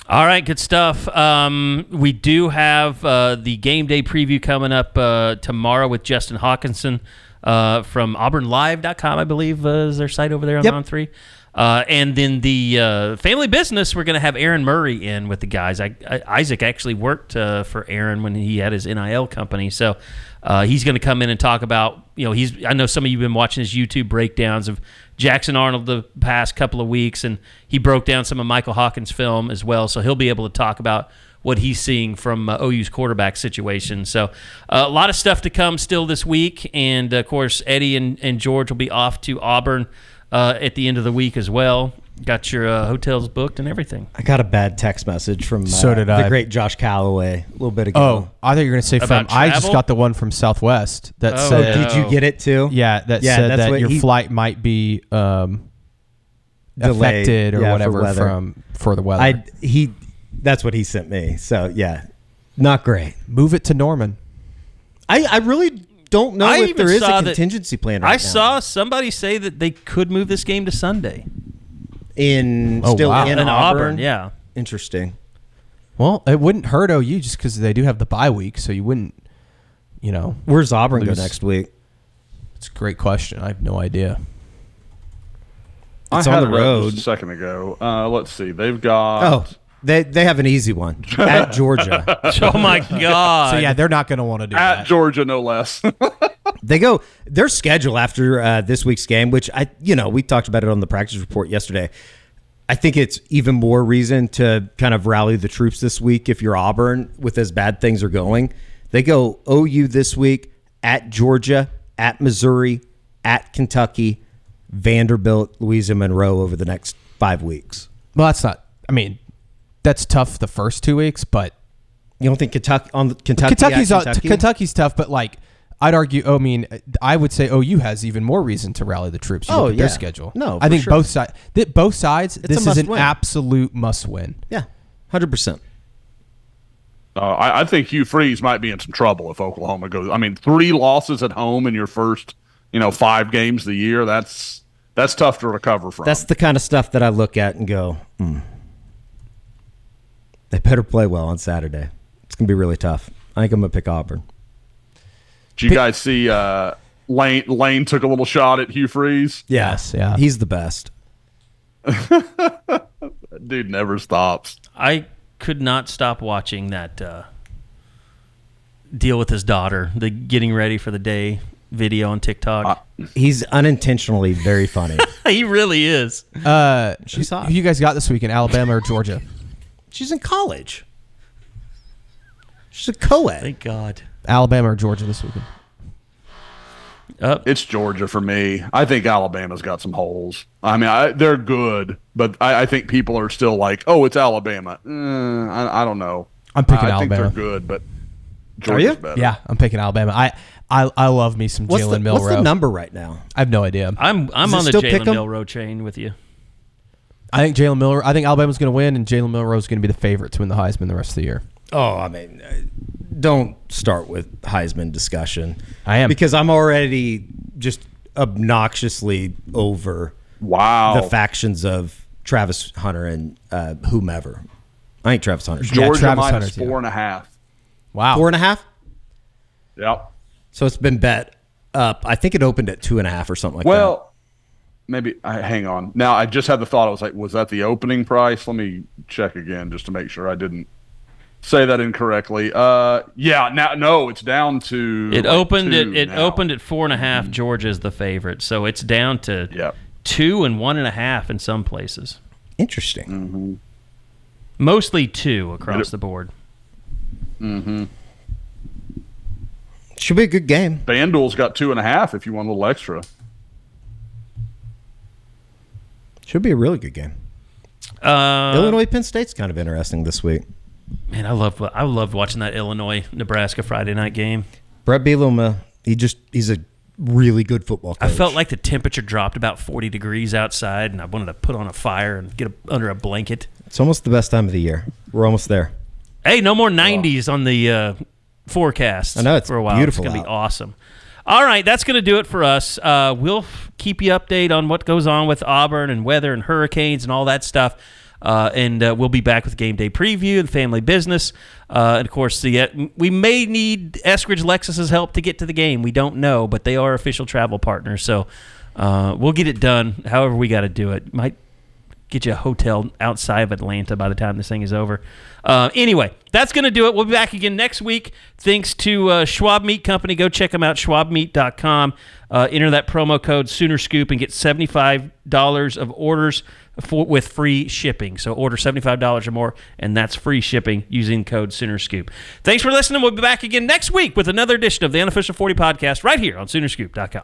All right, good stuff. We do have the game day preview coming up tomorrow with Justin Hawkinson from AuburnLive.com, I believe, is their site over there on On 3. And then the family business, we're going to have Aaron Murray in with the guys. Isaac actually worked for Aaron when he had his NIL company. So he's going to come in and talk about, I know some of you have been watching his YouTube breakdowns of Jackson Arnold the past couple of weeks, and he broke down some of Michael Hawkins' film as well. So he'll be able to talk about what he's seeing from OU's quarterback situation. So a lot of stuff to come still this week. And, of course, Eddie and George will be off to Auburn at the end of the week as well. Got your hotels booked and everything. I got a bad text message from the great Josh Calloway a little bit ago. Oh, I thought you were going to say about from. I just got the one from Southwest that Oh, said. did you get it too? Yeah, that said that your flight might be affected or whatever for the weather. That's what he sent me. So, yeah, not great. Move it to Norman. I really don't know if there is a contingency plan right now. I saw somebody say that they could move this game to Sunday. In Auburn, yeah. Interesting. Well, it wouldn't hurt OU just because they do have the bye week, so you wouldn't, Where's Auburn go next week? It's a great question. I have no idea. It's on the road. Just a second ago. Let's see. They've got... They have an easy one at Georgia. Oh, my God. So, yeah, they're not going to want to do that. At Georgia, no less. They go their schedule after this week's game, which we talked about it on the practice report yesterday. I think it's even more reason to kind of rally the troops this week if you're Auburn with as bad things are going. They go OU this week, at Georgia, at Missouri, at Kentucky, Vanderbilt, Louisiana Monroe over the next 5 weeks. Well, that's tough the first 2 weeks, but you don't think Kentucky's tough, but I'd argue. I would say OU has even more reason to rally the troops. Look at their schedule. No, I think sure. Both sides. This is an win. absolute must win. Yeah, 100%. I think Hugh Freeze might be in some trouble if Oklahoma goes. 3 losses at home in your first, 5 games of the year. That's tough to recover from. That's the kind of stuff that I look at and go, they better play well on Saturday. It's going to be really tough. I think I'm going to pick Auburn. Did you guys see Lane took a little shot at Hugh Freeze? Yes, yeah. He's the best. Dude never stops. I could not stop watching that deal with his daughter, the getting ready for the day video on TikTok. He's unintentionally very funny. He really is. She's hot. Who you guys got this weekend, Alabama or Georgia? She's in college. She's a co-ed. Thank God. Alabama or Georgia this weekend? It's Georgia for me. I think Alabama's got some holes. They're good, but I think people are still like, "Oh, it's Alabama." I don't know. I'm picking Alabama. I think they're good, but Georgia's better. Yeah, I'm picking Alabama. I love me some Jalen Milroe. What's the number right now? I have no idea. I'm on the Jalen Milroe train with you. I think Alabama's going to win, and Jalen Milroe is going to be the favorite to win the Heisman the rest of the year. Oh, don't start with Heisman discussion. I am. Because I'm already just obnoxiously over the factions of Travis Hunter and whomever. I think Travis Hunter. Georgia Travis minus Hunter, 4.5. Wow. 4.5? Yep. So it's been bet up. I think it opened at 2.5 or something like that. Well, maybe. Hang on. Now, I just had the thought. I was like, was that the opening price? Let me check again just to make sure I didn't say that incorrectly. No, it's down to. It opened at 4.5. Georgia's the favorite, so it's down to 2 and 1.5 in some places. Interesting. Mm-hmm. Mostly 2 across the board. Mm-hmm. Should be a good game. FanDuel's got 2.5 if you want a little extra. Should be a really good game. Illinois Penn State's kind of interesting this week. Man, I loved watching that Illinois-Nebraska Friday night game. Brett Bielema, he's a really good football coach. I felt like the temperature dropped about 40 degrees outside, and I wanted to put on a fire and get under a blanket. It's almost the best time of the year. We're almost there. Hey, no more 90s on the forecast. I know, it's for a while. beautiful. It's going to be awesome. All right, that's going to do it for us. We'll keep you updated on what goes on with Auburn and weather and hurricanes and all that stuff. And we'll be back with Game Day Preview and Family Business. And, of course, we may need Eskridge Lexus's help to get to the game. We don't know, but they are official travel partners. So we'll get it done however we got to do it. Might get you a hotel outside of Atlanta by the time this thing is over. Anyway, that's going to do it. We'll be back again next week. Thanks to Schwab Meat Company. Go check them out, schwabmeat.com. Enter that promo code SoonerScoop and get $75 of orders with free shipping. So order $75 or more, and that's free shipping using code SoonerScoop. Thanks for listening. We'll be back again next week with another edition of the Unofficial 40 Podcast right here on SoonerScoop.com.